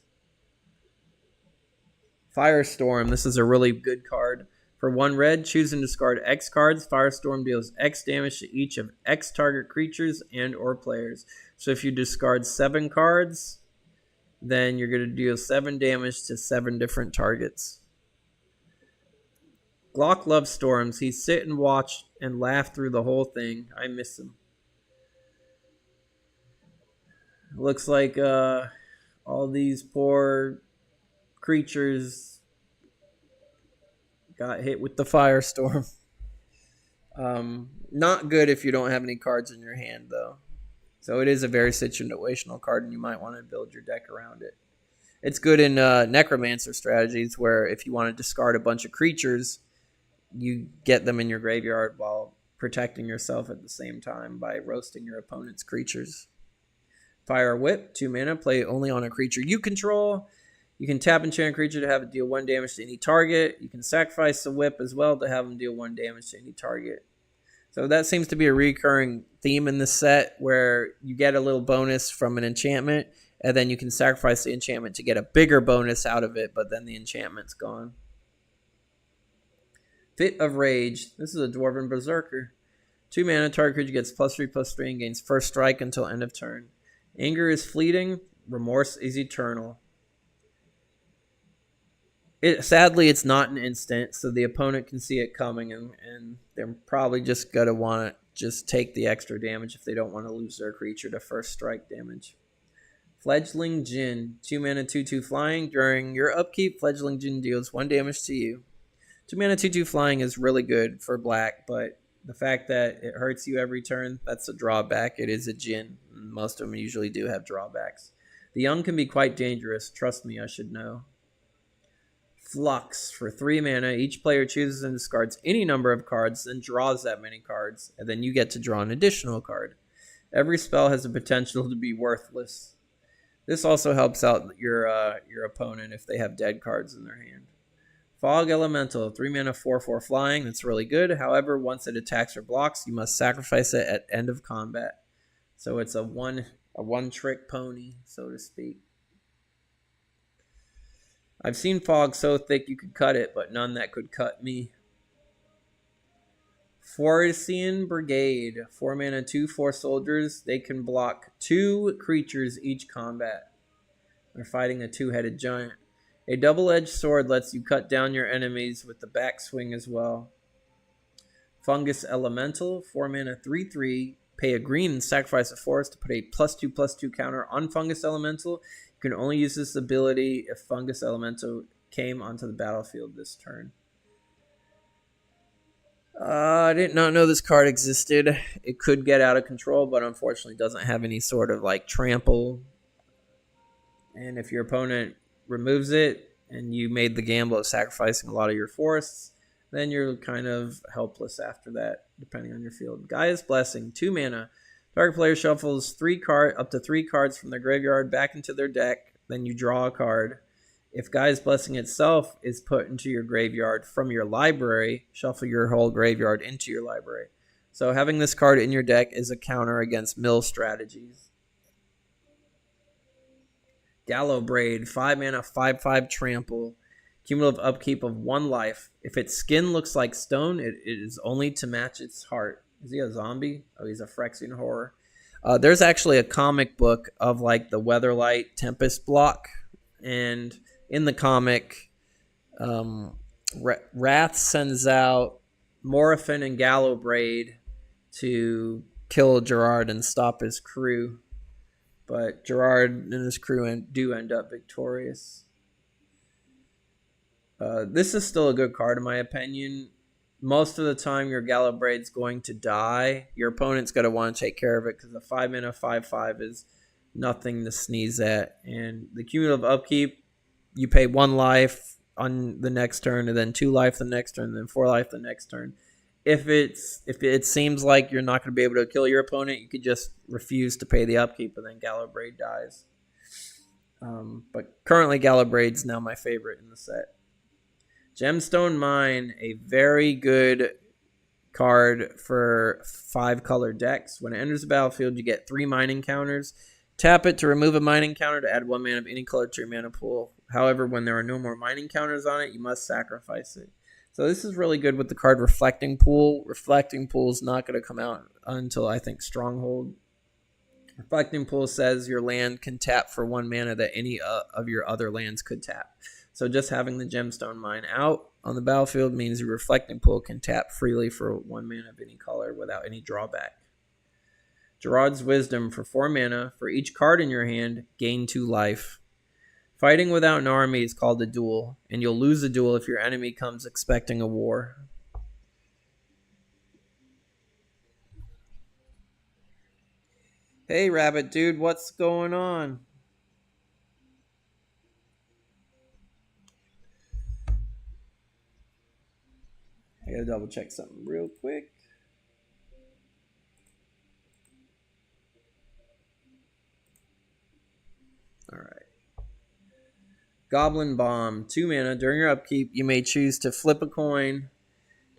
Firestorm. This is a really good card. For 1 red, choose and discard X cards. Firestorm deals X damage to each of X target creatures and or players. So if you discard 7 cards, then you're going to deal 7 damage to 7 different targets. Glock loves storms. He sit and watch and laugh through the whole thing. I miss him. Looks like all these poor creatures got hit with the firestorm. Not good if you don't have any cards in your hand, though. So it is a very situational card, and you might want to build your deck around it. It's good in Necromancer strategies, where if you want to discard a bunch of creatures, you get them in your graveyard while protecting yourself at the same time by roasting your opponent's creatures. Fire Whip, 2 mana, play only on a creature you control. You can tap enchant a creature to have it deal 1 damage to any target. You can sacrifice the whip as well to have them deal 1 damage to any target. So that seems to be a recurring theme in this set, where you get a little bonus from an enchantment, and then you can sacrifice the enchantment to get a bigger bonus out of it, but then the enchantment's gone. Fit of Rage. This is a Dwarven Berserker. 2 mana, target creature gets +3/+3 and gains first strike until end of turn. Anger is fleeting. Remorse is eternal. Sadly, it's not an instant, so the opponent can see it coming, and they're probably just going to want to just take the extra damage if they don't want to lose their creature to first strike damage. Fledgling Djinn, 2 mana 2/2 flying. During your upkeep, Fledgling Djinn deals 1 damage to you. 2 mana 2/2 flying is really good for black, but the fact that it hurts you every turn, that's a drawback. It is a Djinn. Most of them usually do have drawbacks. The young can be quite dangerous. Trust me, I should know. Flux for 3 mana. Each player chooses and discards any number of cards, then draws that many cards, and then you get to draw an additional card. Every spell has the potential to be worthless. This also helps out your opponent if they have dead cards in their hand. Fog Elemental, 3 mana 4/4 flying. That's really good. However, once it attacks or blocks, you must sacrifice it at end of combat. So it's a one-trick pony, so to speak. I've seen fog so thick you could cut it, but none that could cut me. Foresian Brigade, 4 mana 2/4 soldiers. They can block 2 creatures each combat. They're fighting a 2-headed giant. A double-edged sword lets you cut down your enemies with the backswing as well. Fungus Elemental, 4 mana 3/3. pay a green and sacrifice a forest to put a +2/+2 counter on Fungus Elemental. You can only use this ability if Fungus Elemental came onto the battlefield this turn. I did not know this card existed. It could get out of control, but unfortunately doesn't have any sort of like trample. And if your opponent removes it and you made the gamble of sacrificing a lot of your forests, then you're kind of helpless after that, depending on your field. Gaia's Blessing, 2 mana. Target player shuffles up to 3 cards from their graveyard back into their deck. Then you draw a card. If Gaia's Blessing itself is put into your graveyard from your library, shuffle your whole graveyard into your library. So having this card in your deck is a counter against mill strategies. Gallowbraid, 5 mana, 5/5 trample. Cumulative upkeep of 1 life. If its skin looks like stone, it is only to match its heart. Is he a zombie? Oh, he's a Phyrexian horror. There's actually a comic book of like the Weatherlight Tempest block. And in the comic, Wrath sends out Moraphin and Gallowbraid to kill Gerard and stop his crew. But Gerard and his crew do end up victorious. This is still a good card in my opinion. Most of the time your Gallowbraid's going to die. Your opponent's going to want to take care of it because the 5 mana 5/5 is nothing to sneeze at. And the cumulative upkeep, you pay 1 life on the next turn, and then 2 life the next turn, and then 4 life the next turn. If it seems like you're not going to be able to kill your opponent, you could just refuse to pay the upkeep, and then Gallowbraid dies. But currently Gallowbraid's now my favorite in the set. Gemstone Mine, a very good card for 5-color decks. When it enters the battlefield, you get 3 mining counters. Tap it to remove a mining counter to add 1 mana of any color to your mana pool. However, when there are no more mining counters on it, you must sacrifice it. So this is really good with the card Reflecting Pool. Reflecting Pool is not going to come out until, I think, Stronghold. Reflecting Pool says your land can tap for 1 mana that any of your other lands could tap. So just having the Gemstone Mine out on the battlefield means your Reflecting Pool can tap freely for 1 mana of any color without any drawback. Gerard's Wisdom for 4 mana. For each card in your hand, gain 2 life. Fighting without an army is called a duel, and you'll lose a duel if your enemy comes expecting a war. Hey, Rabbit Dude, what's going on? I gotta double check something real quick. Alright. Goblin Bomb, 2 mana. During your upkeep, you may choose to flip a coin.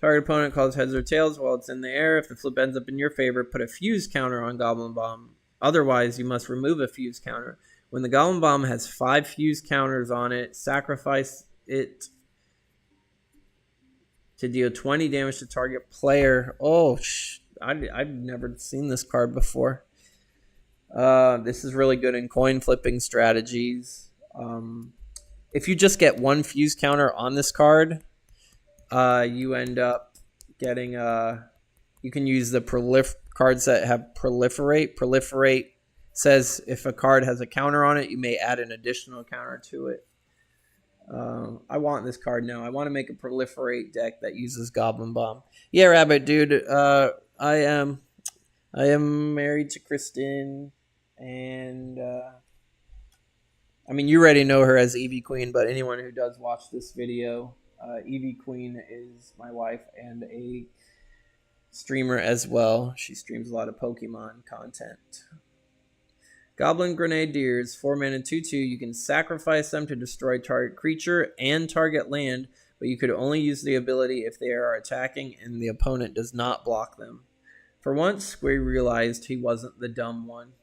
Target opponent calls heads or tails while it's in the air. If the flip ends up in your favor, put a fuse counter on Goblin Bomb. Otherwise, you must remove a fuse counter. When the Goblin Bomb has 5 fuse counters on it, sacrifice it to deal 20 damage to target player. Oh, I've never seen this card before. This is really good in coin flipping strategies. If you just get 1 fuse counter on this card, you end up getting you can use the cards that have Proliferate. Proliferate says if a card has a counter on it, you may add an additional counter to it. I want this card now. I want to make a Proliferate deck that uses Goblin Bomb. Yeah, Rabbit Dude. I am married to Kristen, and I mean, you already know her as Eevee Queen, but anyone who does watch this video, Eevee Queen is my wife and a streamer as well. She streams a lot of Pokemon content. Goblin Grenadiers, 4 mana 2/2. You can sacrifice them to destroy target creature and target land, but you could only use the ability if they are attacking and the opponent does not block them. For once, Square realized he wasn't the dumb one.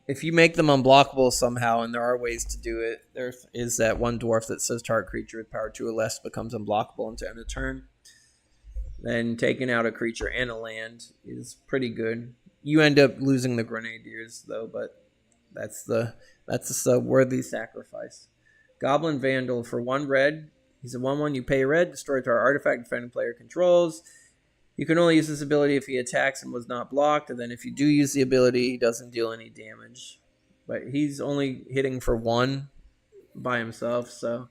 If you make them unblockable somehow, and there are ways to do it, there is that one dwarf that says target creature with power 2 or less becomes unblockable until end of turn. Then taking out a creature and a land is pretty good. You end up losing the Grenadiers though, but that's a worthy sacrifice. Goblin Vandal for 1 red. He's a 1/1. You pay red, destroy target artifact defending player controls. You can only use this ability if he attacks and was not blocked, and then if you do use the ability, he doesn't deal any damage. But he's only hitting for 1 by himself, so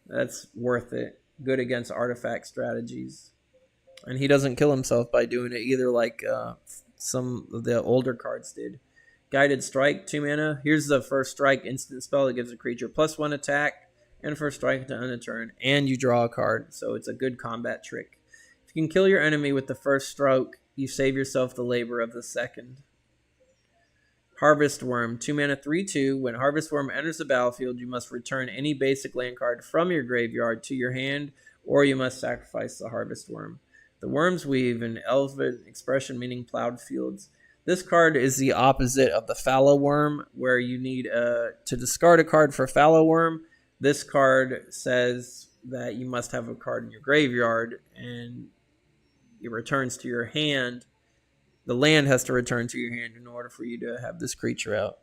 that's worth it. Good against artifact strategies. And he doesn't kill himself by doing it either, like some of the older cards did. Guided Strike, 2 mana. Here's the first strike instant spell that gives a creature +1 attack and first strike to end a turn, and you draw a card, so it's a good combat trick. If you can kill your enemy with the first stroke, you save yourself the labor of the second. Harvest Worm, 2 mana, 3/2. When Harvest Worm enters the battlefield, you must return any basic land card from your graveyard to your hand, or you must sacrifice the Harvest Worm. The Worm's Weave, an elven expression meaning plowed fields. This card is the opposite of the Fallow Worm, where you need to discard a card for Fallow Worm. This card says that you must have a card in your graveyard, and it returns to your hand. The land has to return to your hand in order for you to have this creature out.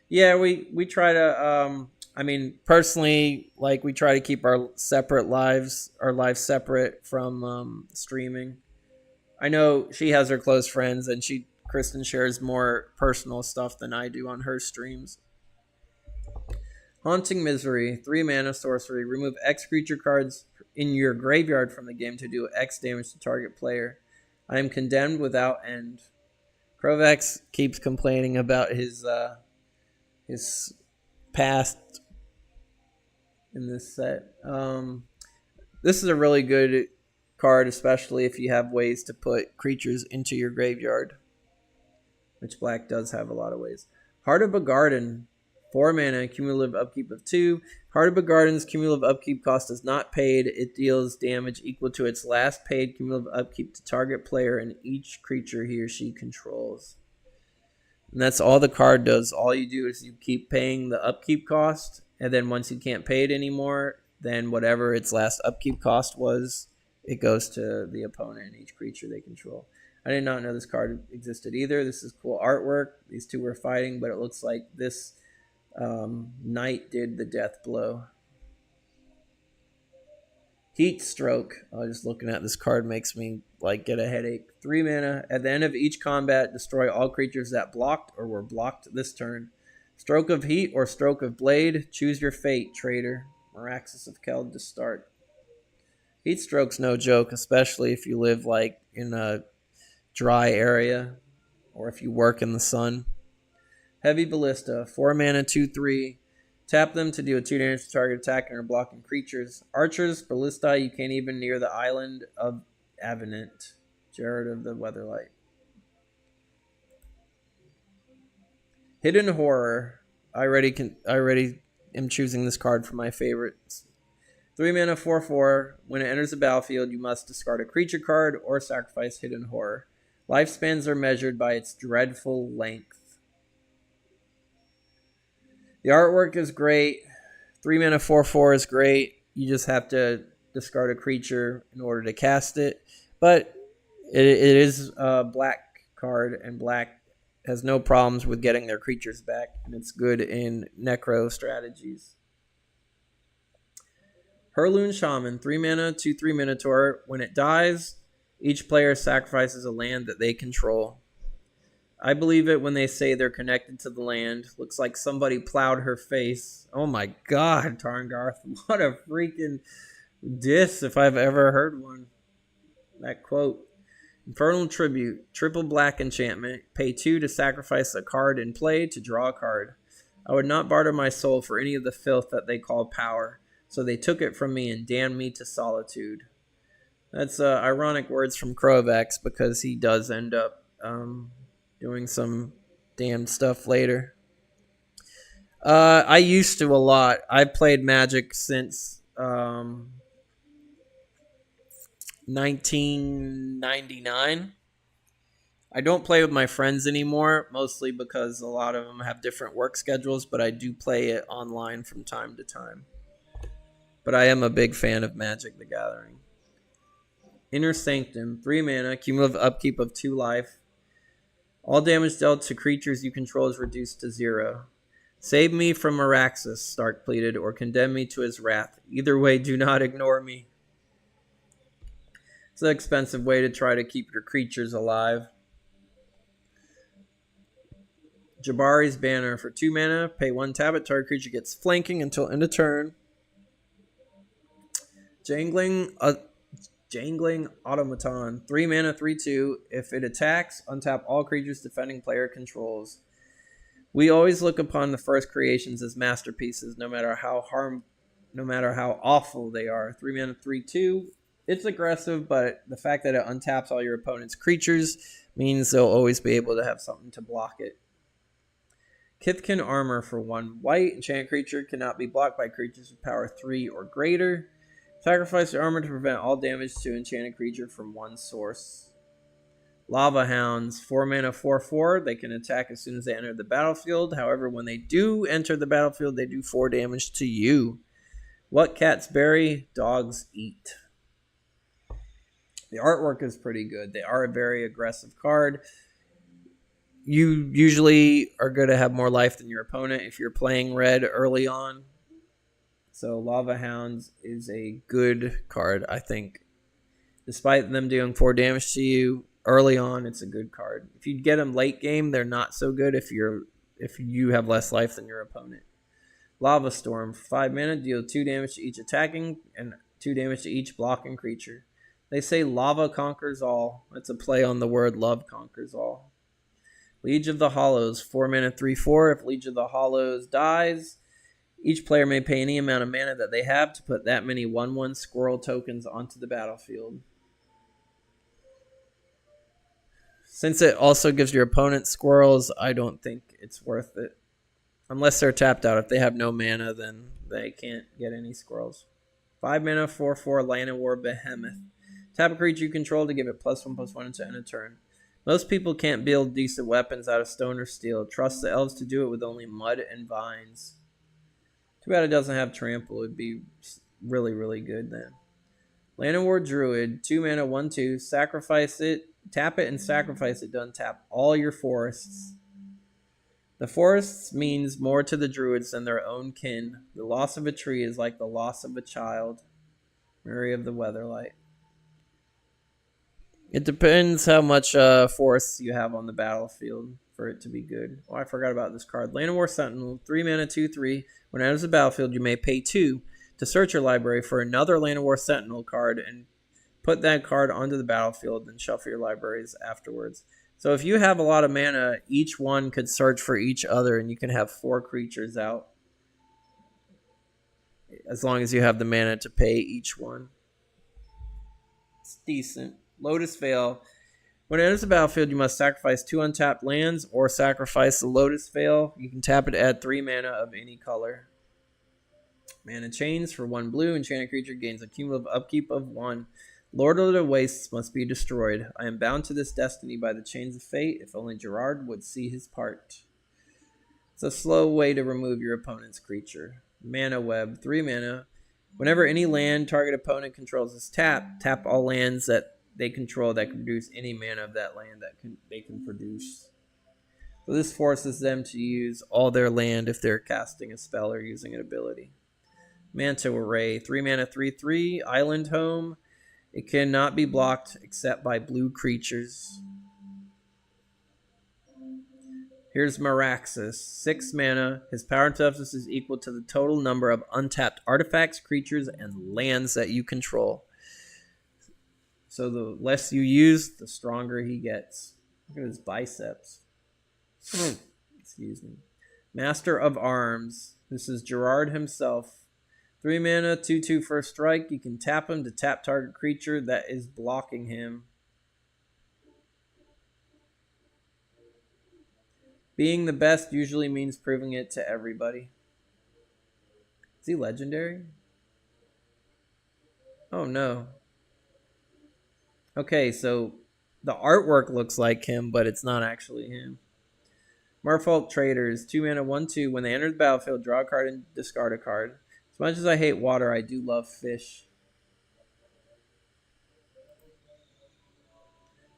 Yeah, we try to... personally, like, we try to keep our lives separate from streaming. I know she has her close friends, and Kristen shares more personal stuff than I do on her streams. Haunting Misery, 3 mana, sorcery. Remove X creature cards in your graveyard from the game to do X damage to target player. I am condemned without end. Krovax keeps complaining about his past in this set. This is a really good card, especially if you have ways to put creatures into your graveyard, which black does have a lot of ways. Heart of a Garden, 4 mana, cumulative upkeep of 2. Heart of a Garden's cumulative upkeep cost is not paid. It deals damage equal to its last paid cumulative upkeep to target player and each creature he or she controls. And that's all the card does. All you do is you keep paying the upkeep cost, and then once you can't pay it anymore, then whatever its last upkeep cost was, it goes to the opponent and each creature they control. I did not know this card existed either. This is cool artwork. These two were fighting, but it looks like this knight did the death blow. Heat Stroke. Just looking at this card makes me get a headache. 3 mana. At the end of each combat, destroy all creatures that blocked or were blocked this turn. Stroke of Heat or Stroke of Blade. Choose your fate, traitor. Meraxis of Keld to start. Heat Stroke's no joke, especially if you live in a dry area or if you work in the sun. Heavy Ballista, 4 mana, 2/3. Tap them to do a 2 damage to target attacking or blocking creatures. Archers, Ballista, you can't even near the island of Avenant. Jared of the Weatherlight. Hidden Horror. I already am choosing this card for my favorites. 3 mana, 4/4. When it enters the battlefield, you must discard a creature card or sacrifice Hidden Horror. Lifespans are measured by its dreadful length. The artwork is great. 3 mana, 4/4 is great. You just have to discard a creature in order to cast it. But it is a black card, and black has no problems with getting their creatures back, and it's good in necro strategies. Herloon Shaman, 3 mana, 2/3 Minotaur. When it dies, each player sacrifices a land that they control. I believe it when they say they're connected to the land. Looks like somebody plowed her face. Oh my god, Tarngarth. What a freaking diss if I've ever heard one. That quote. Infernal Tribute. Triple black enchantment. Pay 2 to sacrifice a card in play to draw a card. I would not barter my soul for any of the filth that they call power. So they took it from me and damned me to solitude. That's ironic words from Krovax because he does end up doing some damned stuff later. I used to a lot. I've played Magic since 1999. I don't play with my friends anymore, mostly because a lot of them have different work schedules, but I do play it online from time to time. But I am a big fan of Magic the Gathering. Inner Sanctum, 3 mana, cumulative upkeep of 2 life. All damage dealt to creatures you control is reduced to 0. Save me from Meraxis, Stark pleaded, or condemn me to his wrath. Either way, do not ignore me. It's an expensive way to try to keep your creatures alive. Jabari's Banner for 2 mana. Pay 1 tap it. Target creature gets flanking until end of turn. Jangling Automaton. 3 mana, 3/2. If it attacks, untap all creatures defending player controls. We always look upon the first creations as masterpieces, no matter how awful they are. 3 mana, 3/2. It's aggressive, but the fact that it untaps all your opponent's creatures means they'll always be able to have something to block it. Kithkin Armor for 1 white. Enchant creature cannot be blocked by creatures with power 3 or greater. Sacrifice your armor to prevent all damage to enchanted creature from one source. Lava Hounds, 4 mana, 4/4. They can attack as soon as they enter the battlefield. However, when they do enter the battlefield, they do 4 damage to you. What cats bury, dogs eat. The artwork is pretty good. They are a very aggressive card. You usually are going to have more life than your opponent if you're playing red early on. So Lava Hounds is a good card, I think. Despite them doing 4 damage to you early on, it's a good card. If you get them late game, they're not so good if you have less life than your opponent. Lava Storm, 5 mana, deal 2 damage to each attacking and 2 damage to each blocking creature. They say lava conquers all. That's a play on the word love conquers all. Liege of the Hollows, 4 mana, 3/4. If Liege of the Hollows dies, each player may pay any amount of mana that they have to put that many 1/1 squirrel tokens onto the battlefield. Since it also gives your opponent squirrels, I don't think it's worth it. Unless they're tapped out. If they have no mana, then they can't get any squirrels. 5 mana, 4/4, Llanowar Behemoth. Tap a creature you control to give it +1/+1 until end of turn. Most people can't build decent weapons out of stone or steel. Trust the elves to do it with only mud and vines. Too bad it doesn't have trample. It'd be really, really good then. Llanowar Druid, 2 mana, 1/2. Sacrifice it. Tap it and sacrifice it to untap all your forests. The forests means more to the druids than their own kin. The loss of a tree is like the loss of a child. Mary of the Weatherlight. It depends how much forests you have on the battlefield for it to be good. Oh, I forgot about this card. Llanowar Sentinel, 3 mana, 2/3. When it enters the battlefield, you may pay 2 to search your library for another Llanowar Sentinel card and put that card onto the battlefield, then shuffle your libraries afterwards. So if you have a lot of mana, each one could search for each other, and you can have 4 creatures out. As long as you have the mana to pay each one. It's decent. Lotus Veil. When it enters the battlefield, you must sacrifice 2 untapped lands or sacrifice the Lotus Veil. You can tap it to add 3 mana of any color. Mana Chains for 1 blue. Enchanted creature gains a cumulative upkeep of 1. Lord of the Wastes must be destroyed. I am bound to this destiny by the chains of fate. If only Gerard would see his part. It's a slow way to remove your opponent's creature. Mana Web, 3 mana. Whenever any land target opponent controls is tapped, tap all lands that they control that can produce any mana of that land they can produce. So this forces them to use all their land if they're casting a spell or using an ability. Manta Array, 3 mana, 3/3, Island Home. It cannot be blocked except by blue creatures. Here's Maraxus, 6 mana. His power and toughness is equal to the total number of untapped artifacts, creatures, and lands that you control. So the less you use, the stronger he gets. Look at his biceps. Excuse me. Master of Arms. This is Gerard himself. 3 mana, 2/2 first strike. You can tap him to tap target creature that is blocking him. Being the best usually means proving it to everybody. Is he legendary? Oh no. Okay, so the artwork looks like him, but it's not actually him. Merfolk Traders, 2 mana, 1/2. When they enter the battlefield, draw a card and discard a card. As much as I hate water, I do love fish.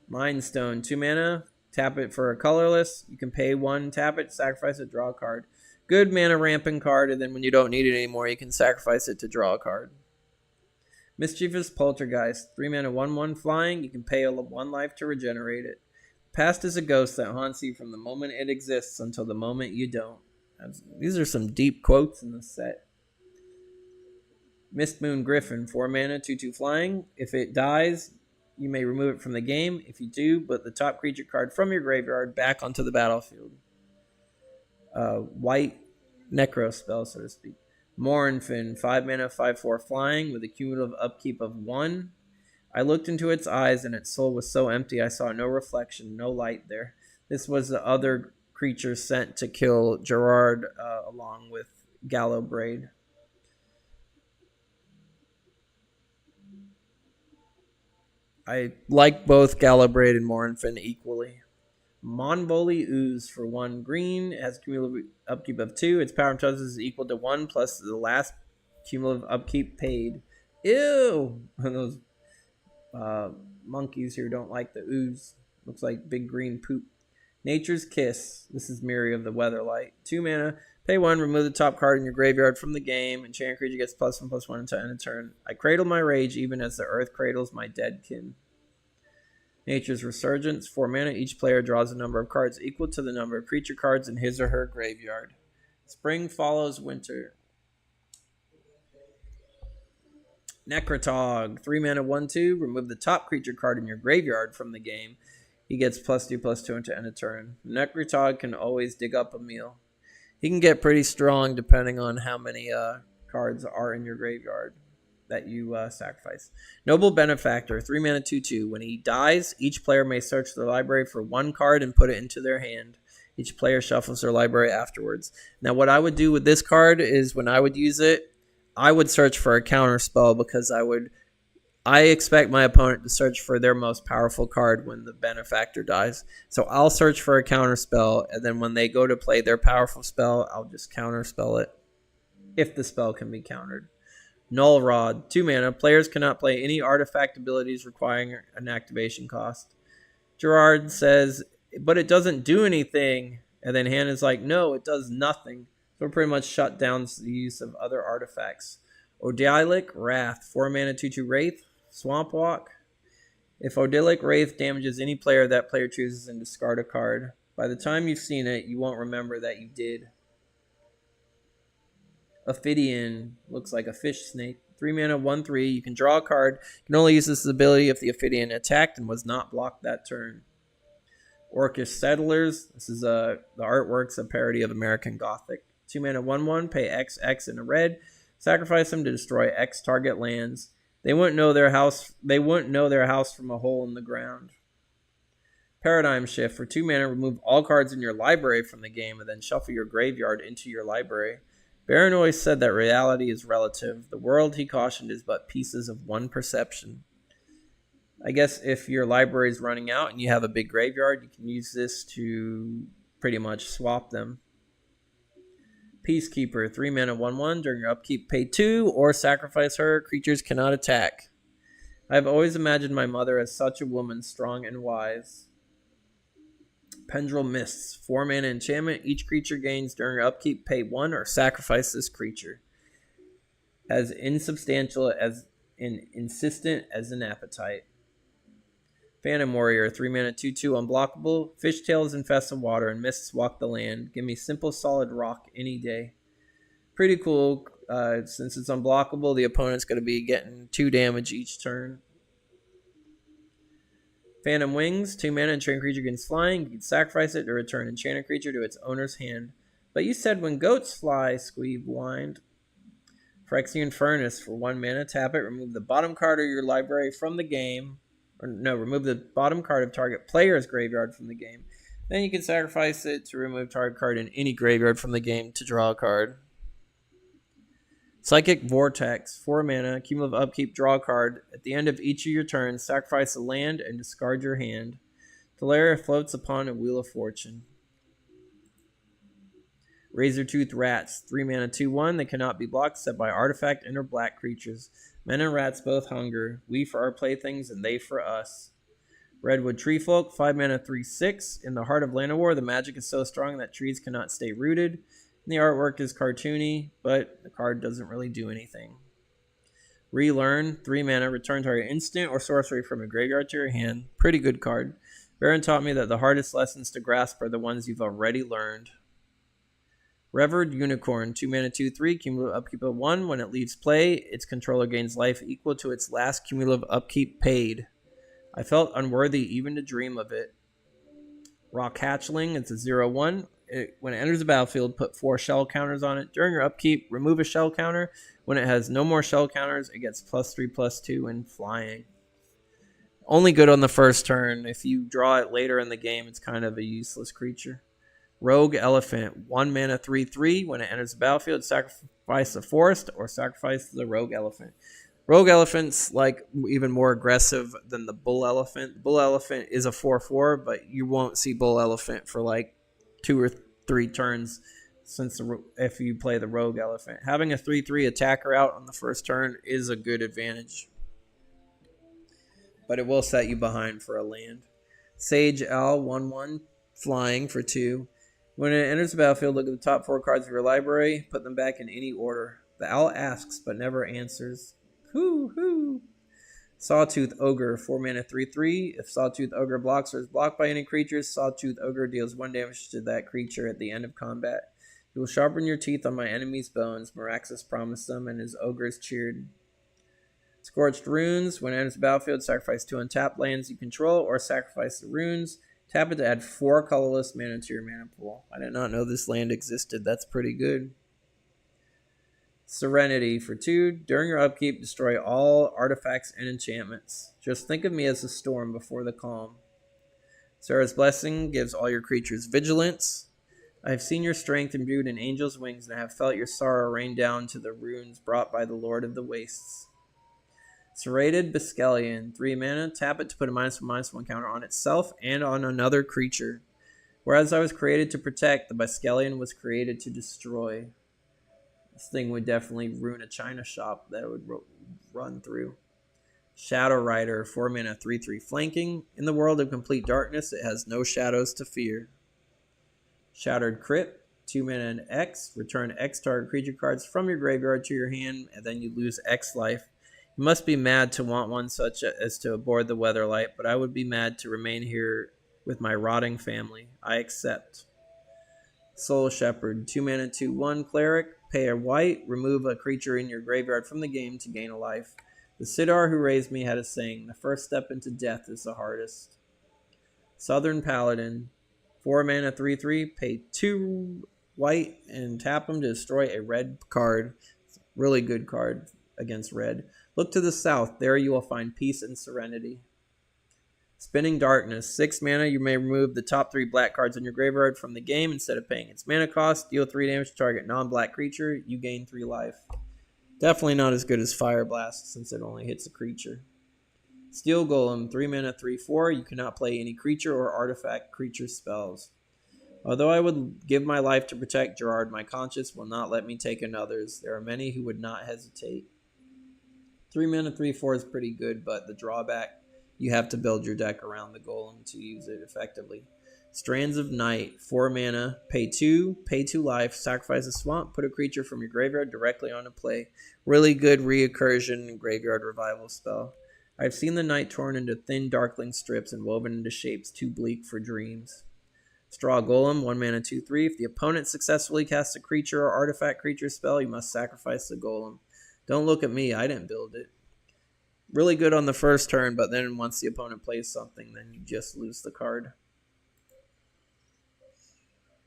Mind Stone, 2 mana. Tap it for a colorless. You can pay 1, tap it, sacrifice it, draw a card. Good mana ramping card, and then when you don't need it anymore, you can sacrifice it to draw a card. Mischievous Poltergeist. 3 mana 1/1 flying. You can pay 1 life to regenerate it. Past is a ghost that haunts you from the moment it exists until the moment you don't. These are some deep quotes in the set. Mistmoon Griffin. 4 mana 2/2 flying. If it dies, you may remove it from the game. If you do, put the top creature card from your graveyard back onto the battlefield. White Necro spell, so to speak. Morinfin, 5 mana, 5/4 flying with a cumulative upkeep of 1. I looked into its eyes and its soul was so empty I saw no reflection, no light there. This was the other creature sent to kill Gerard along with Gallowbraid. I like both Gallowbraid and Morinfin equally. Monvoli Ooze for 1 green. It has a cumulative upkeep of 2. Its power and toughness is equal to 1 plus the last cumulative upkeep paid. Ew! Those monkeys here don't like the ooze. Looks like big green poop. Nature's Kiss. This is Miri of the Weatherlight. 2 mana. Pay 1. Remove the top card in your graveyard from the game. Enchanted creature gets +1/+1 until end of turn. I cradle my rage even as the earth cradles my dead kin. Nature's Resurgence. 4 mana. Each player draws a number of cards equal to the number of creature cards in his or her graveyard. Spring follows winter. Necrotog. 3 mana 1/2. Remove the top creature card in your graveyard from the game. He gets +2/+2 until end of turn. Necrotog can always dig up a meal. He can get pretty strong depending on how many cards are in your graveyard that you sacrifice. Noble Benefactor, 3 mana 2/2. When he dies, each player may search their library for 1 card and put it into their hand. Each player shuffles their library afterwards. Now, what I would do with this card is when I would use it, I would search for a counter spell because I expect my opponent to search for their most powerful card when the Benefactor dies. So I'll search for a counter spell, and then when they go to play their powerful spell, I'll just counter spell it if the spell can be countered. Null Rod, 2 mana. Players cannot play any artifact abilities requiring an activation cost. Gerard says, but it doesn't do anything. And then Hannah's like, no, it does nothing. So it pretty much shut down the use of other artifacts. Odilic Wrath, 4 mana 2/2 Wraith, Swamp Walk. If Odilic Wraith damages any player, that player chooses and discard a card. By the time you've seen it, you won't remember that you did. Ophidian, looks like a fish snake. 3 mana 1/3. You can draw a card. You can only use this ability if the Ophidian attacked and was not blocked that turn. Orcish Settlers. This is the artwork's a parody of American Gothic. 2 mana 1/1. Pay XX in a red. Sacrifice them to destroy X target lands. They wouldn't know their house. They wouldn't know their house from a hole in the ground. Paradigm Shift. For 2 mana, remove all cards in your library from the game and then shuffle your graveyard into your library. Baranoy said that reality is relative. The world, he cautioned, is but pieces of one perception. I guess if your library is running out and you have a big graveyard, you can use this to pretty much swap them. Peacekeeper, 3 mana 1/1. During your upkeep, pay 2 or sacrifice her. Creatures cannot attack. I've always imagined my mother as such a woman, strong and wise. Pendrel Mists, 4 mana enchantment. Each creature gains during your upkeep, pay 1 or sacrifice this creature. As insubstantial as insistent as an appetite. Phantom Warrior, 3 mana 2/2 unblockable. Fishtails infest the water and mists walk the land. Give me simple solid rock any day. Pretty cool. Since it's unblockable, the opponent's going to be getting 2 damage each turn. Phantom Wings, 2 mana, enchanted creature gains flying. You can sacrifice it to return enchanted creature to its owner's hand. But you said when goats fly, Squeeb whined. Phyrexian Furnace, for 1 mana, tap it, remove the bottom card of your library from the game. Or no, remove the bottom card of target player's graveyard from the game. Then you can sacrifice it to remove target card in any graveyard from the game to draw a card. Psychic Vortex, 4 mana, cumulative upkeep, draw a card. At the end of each of your turns, sacrifice a land and discard your hand. Teleria floats upon a wheel of fortune. Razortooth Rats, 3 mana 2/1. They cannot be blocked except by artifact and or black creatures. Men and rats both hunger. We for our playthings and they for us. Redwood Treefolk, 5 mana 3/6. In the heart of Llanowar, the magic is so strong that trees cannot stay rooted. And the artwork is cartoony, but the card doesn't really do anything. Relearn, 3 mana, return target instant or sorcery from your graveyard to your hand. Pretty good card. Baron taught me that the hardest lessons to grasp are the ones you've already learned. Revered Unicorn, 2 mana, 2/3, cumulative upkeep of 1. When it leaves play, its controller gains life equal to its last cumulative upkeep paid. I felt unworthy even to dream of it. Rock Hatchling, it's a 0/1. When it enters the battlefield, put 4 shell counters on it. During your upkeep, remove a shell counter. When it has no more shell counters, it gets +3/+2 in flying. Only good on the first turn. If you draw it later in the game, it's kind of a useless creature. Rogue Elephant, 1 mana, 3/3. When it enters the battlefield, sacrifice a forest or sacrifice the Rogue Elephant. Rogue Elephant's like even more aggressive than the Bull Elephant. The Bull Elephant is a 4/4, but you won't see Bull Elephant for like 2 or 3 turns if you play the Rogue Elephant. Having a 3/3 attacker out on the first turn is a good advantage, but it will set you behind for a land. Sage Owl, 1/1, flying for 2. When it enters the battlefield, look at the top 4 cards of your library. Put them back in any order. The owl asks, but never answers. Hoo. Sawtooth Ogre, 4 mana, 3/3. If Sawtooth Ogre blocks or is blocked by any creatures, Sawtooth Ogre deals 1 damage to that creature at the end of combat. You will sharpen your teeth on my enemy's bones. Meraxus promised them, and his ogres cheered. Scorched Runes, when it enters the battlefield, sacrifice 2 untapped lands you control, or sacrifice the runes. Tap it to add 4 colorless mana to your mana pool. I did not know this land existed. That's pretty good. Serenity for 2. During your upkeep, destroy all artifacts and enchantments. Just think of me as a storm before the calm. Sarah's Blessing gives all your creatures vigilance. I have seen your strength imbued in angel's wings, and I have felt your sorrow rain down to the runes brought by the Lord of the Wastes. Serrated Biscallion, 3 mana. Tap it to put a -1/-1 counter on itself and on another creature. Whereas I was created to protect, the Biscallion was created to destroy. This thing would definitely ruin a china shop that it would run through. Shadow Rider, 4 mana, 3/3, flanking. In the world of complete darkness, it has no shadows to fear. Shattered Crypt, 2 mana and X. Return X target creature cards from your graveyard to your hand, and then you lose X life. You must be mad to want one such as to aboard the Weatherlight, but I would be mad to remain here with my rotting family. I accept. Soul Shepherd, 2 mana, 2/1, cleric. Pay a white, remove a creature in your graveyard from the game to gain a life. The Sidar who raised me had a saying, the first step into death is the hardest. Southern Paladin, 4 mana, 3/3, pay 2 white and tap them to destroy a red card. Really good card against red. Look to the south, there you will find peace and serenity. Spinning Darkness, 6 mana, you may remove the top 3 black cards in your graveyard from the game instead of paying its mana cost. Deal 3 damage to target non-black creature, you gain 3 life. Definitely not as good as Fire Blast since it only hits a creature. Steel Golem, 3 mana, 3/4, you cannot play any creature or artifact creature spells. Although I would give my life to protect Gerard, my conscience will not let me take another's. There are many who would not hesitate. 3 mana, 3/4 is pretty good, but the drawback, you have to build your deck around the golem to use it effectively. Strands of Night, 4 mana, pay 2 life, sacrifice a swamp, put a creature from your graveyard directly onto play. Really good recursion graveyard revival spell. I've seen the night torn into thin darkling strips and woven into shapes too bleak for dreams. Straw Golem, 1 mana, 2/3. If the opponent successfully casts a creature or artifact creature spell, you must sacrifice the golem. Don't look at me, I didn't build it. Really good on the first turn, but then once the opponent plays something, then you just lose the card.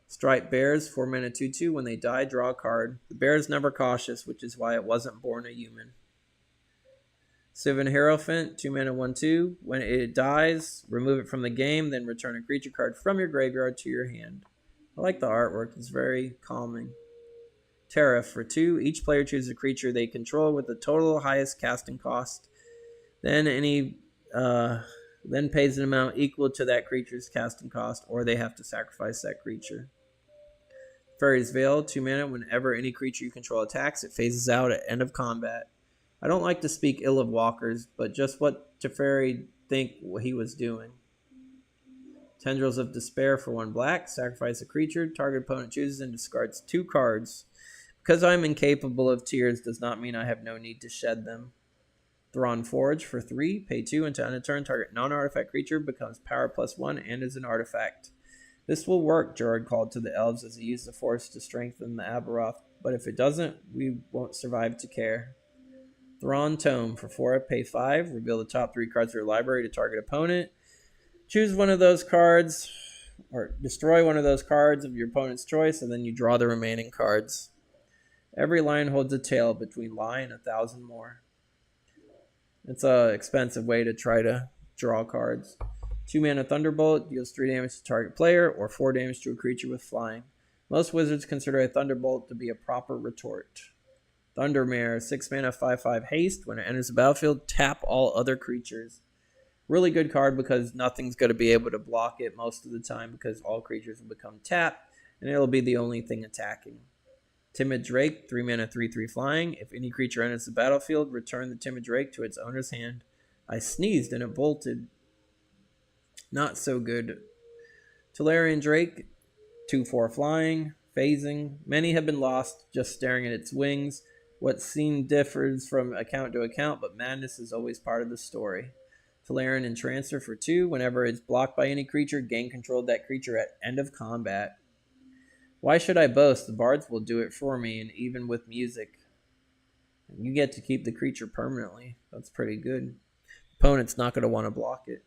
Striped Bears, 4 mana, 2/2. When they die, draw a card. The bear is never cautious, which is why it wasn't born a human. Sylvan Hierophant, 2 mana, 1/2. When it dies, remove it from the game, then return a creature card from your graveyard to your hand. I like the artwork, it's very calming. Tariff for 2. Each player chooses a creature they control with the total highest casting cost. Then pays an amount equal to that creature's casting cost, or they have to sacrifice that creature. Fairy's Veil, 2 mana. Whenever any creature you control attacks, it phases out at end of combat. I don't like to speak ill of walkers, but just what Teferi think he was doing. Tendrils of Despair for 1 black. Sacrifice a creature. Target opponent chooses and discards 2 cards. Because I'm incapable of tears does not mean I have no need to shed them. Thrawn Forge for 3, pay 2 until end of turn. Target non-artifact creature becomes power +1 and is an artifact. This will work, Jorad called to the elves as he used the force to strengthen the Aberoth, but if it doesn't, we won't survive to care. Thrawn Tome for 4, pay 5, reveal the top 3 cards of your library to target opponent. Choose one of those cards, or destroy one of those cards of your opponent's choice, and then you draw the remaining cards. Every line holds a tail between lie and 1,000 more. It's an expensive way to try to draw cards. 2 mana Thunderbolt deals 3 damage to target player or 4 damage to a creature with flying. Most wizards consider a Thunderbolt to be a proper retort. Thundermare, 6 mana 5/5 haste. When it enters the battlefield, tap all other creatures. Really good card because nothing's going to be able to block it most of the time because all creatures will become tapped and it'll be the only thing attacking. Timid Drake, 3 mana 3/3 flying. If any creature enters the battlefield, return the Timid Drake to its owner's hand. I sneezed and it bolted. Not so good. Tolarian Drake, 2/4 flying, phasing. Many have been lost just staring at its wings. What's seen differs from account to account, but madness is always part of the story. Tolarian Entrancer for 2. Whenever it's blocked by any creature, gain control of that creature at end of combat. Why should I boast? The bards will do it for me, and even with music. You get to keep the creature permanently. That's pretty good. Opponent's not going to want to block it.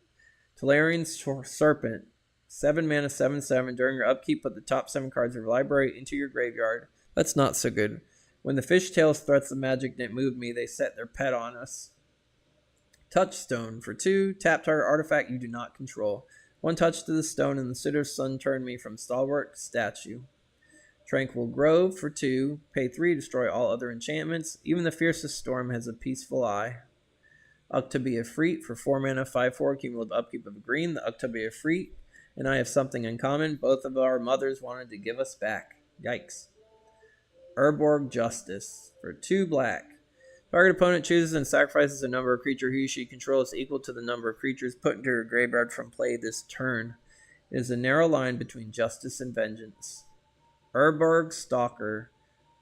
Tolarian Serpent, 7 mana 7/7. During your upkeep, put the top 7 cards of your library into your graveyard. That's not so good. When the Fishtails threats of magic didn't move me, they set their pet on us. Touchstone for 2. Tap target artifact you do not control. 1 touch to the stone and the Sitter Sun turned me from stalwart to statue. Tranquil Grove for 2. Pay 3, destroy all other enchantments. Even the fiercest storm has a peaceful eye. Uktubia Freet for 4 mana 5/4, cumulative upkeep of a green. The Uktubia Freet and I have something in common. Both of our mothers wanted to give us back. Yikes. Urborg Justice for 2 black. Target opponent chooses and sacrifices a number of creature he or she controls equal to the number of creatures put into her graveyard from play this turn. It is a narrow line between justice and vengeance. Urborg Stalker,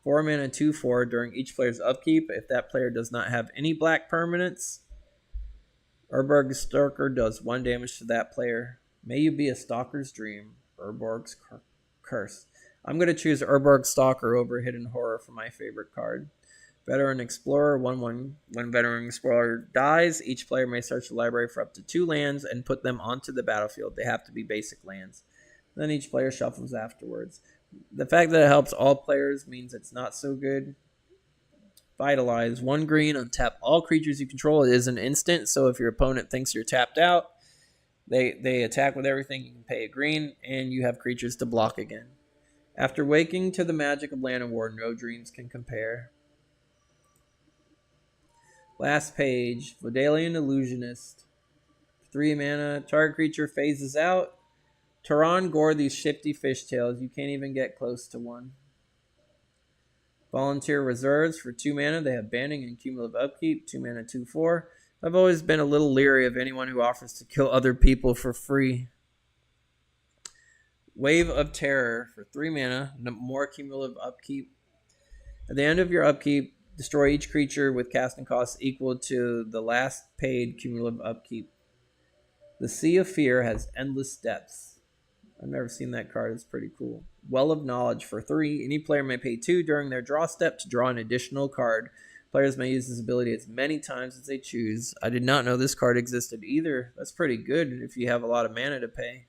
4 mana 2/4 during each player's upkeep. If that player does not have any black permanents, Urborg Stalker does 1 damage to that player. May you be a stalker's dream. Urborg's Curse. I'm going to choose Urborg Stalker over Hidden Horror for my favorite card. Veteran Explorer, 1/1. When Veteran Explorer dies, each player may search the library for up to 2 lands and put them onto the battlefield. They have to be basic lands. Then each player shuffles afterwards. The fact that it helps all players means it's not so good. Vitalize, 1 green, untap all creatures you control. It is an instant, so if your opponent thinks you're tapped out, they attack with everything. You can pay a green, and you have creatures to block again. After waking to the magic of Land and War, no dreams can compare. Last page, Vodalian Illusionist. 3 mana, target creature phases out. Tehran Gore these shifty fishtails. You can't even get close to one. Volunteer Reserves for 2 mana. They have banning and cumulative upkeep. 2 mana 2/4. I've always been a little leery of anyone who offers to kill other people for free. Wave of Terror for 3 mana. More cumulative upkeep. At the end of your upkeep, destroy each creature with casting costs equal to the last paid cumulative upkeep. The Sea of Fear has endless depths. I've never seen that card. It's pretty cool. Well of Knowledge for 3. Any player may pay 2 during their draw step to draw an additional card. Players may use this ability as many times as they choose. I did not know this card existed either. That's pretty good if you have a lot of mana to pay.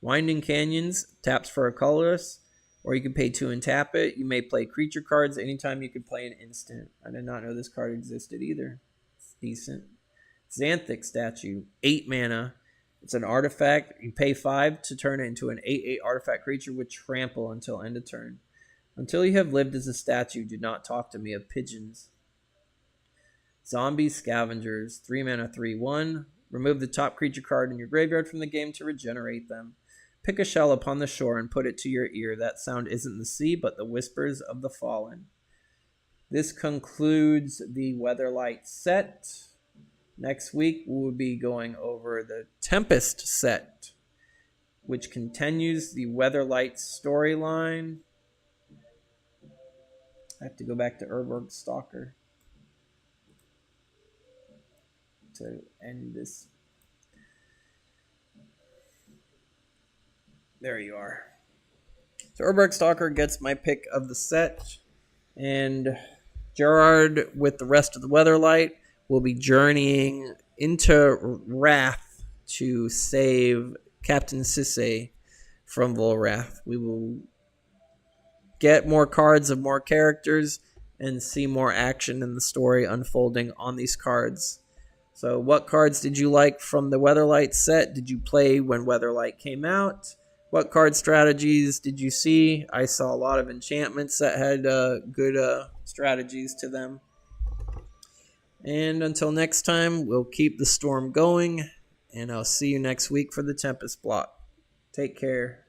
Winding Canyons, taps for a colorless, or you can pay 2 and tap it. You may play creature cards anytime you can play an instant. I did not know this card existed either. It's decent. Xanthic Statue, 8 mana. It's an artifact. You pay 5 to turn it into an 8/8 artifact creature with trample until end of turn. Until you have lived as a statue, do not talk to me of pigeons. Zombie Scavengers, 3 mana 3/1. Remove the top creature card in your graveyard from the game to regenerate them. Pick a shell upon the shore and put it to your ear. That sound isn't the sea, but the whispers of the fallen. This concludes the Weatherlight set. Next week, we will be going over the Tempest set, which continues the Weatherlight storyline. I have to go back to Urborg Stalker. to end this. There you are. So Urberg Stalker gets my pick of the set, and Gerard with the rest of the Weatherlight will be journeying into Wrath to save Captain Sisay from Volrath. We will get more cards of more characters and see more action in the story unfolding on these cards. So what cards did you like from the Weatherlight set? Did you play when Weatherlight came out? What card strategies did you see? I saw a lot of enchantments that had good strategies to them. And until next time, we'll keep the storm going, and I'll see you next week for the Tempest block. Take care.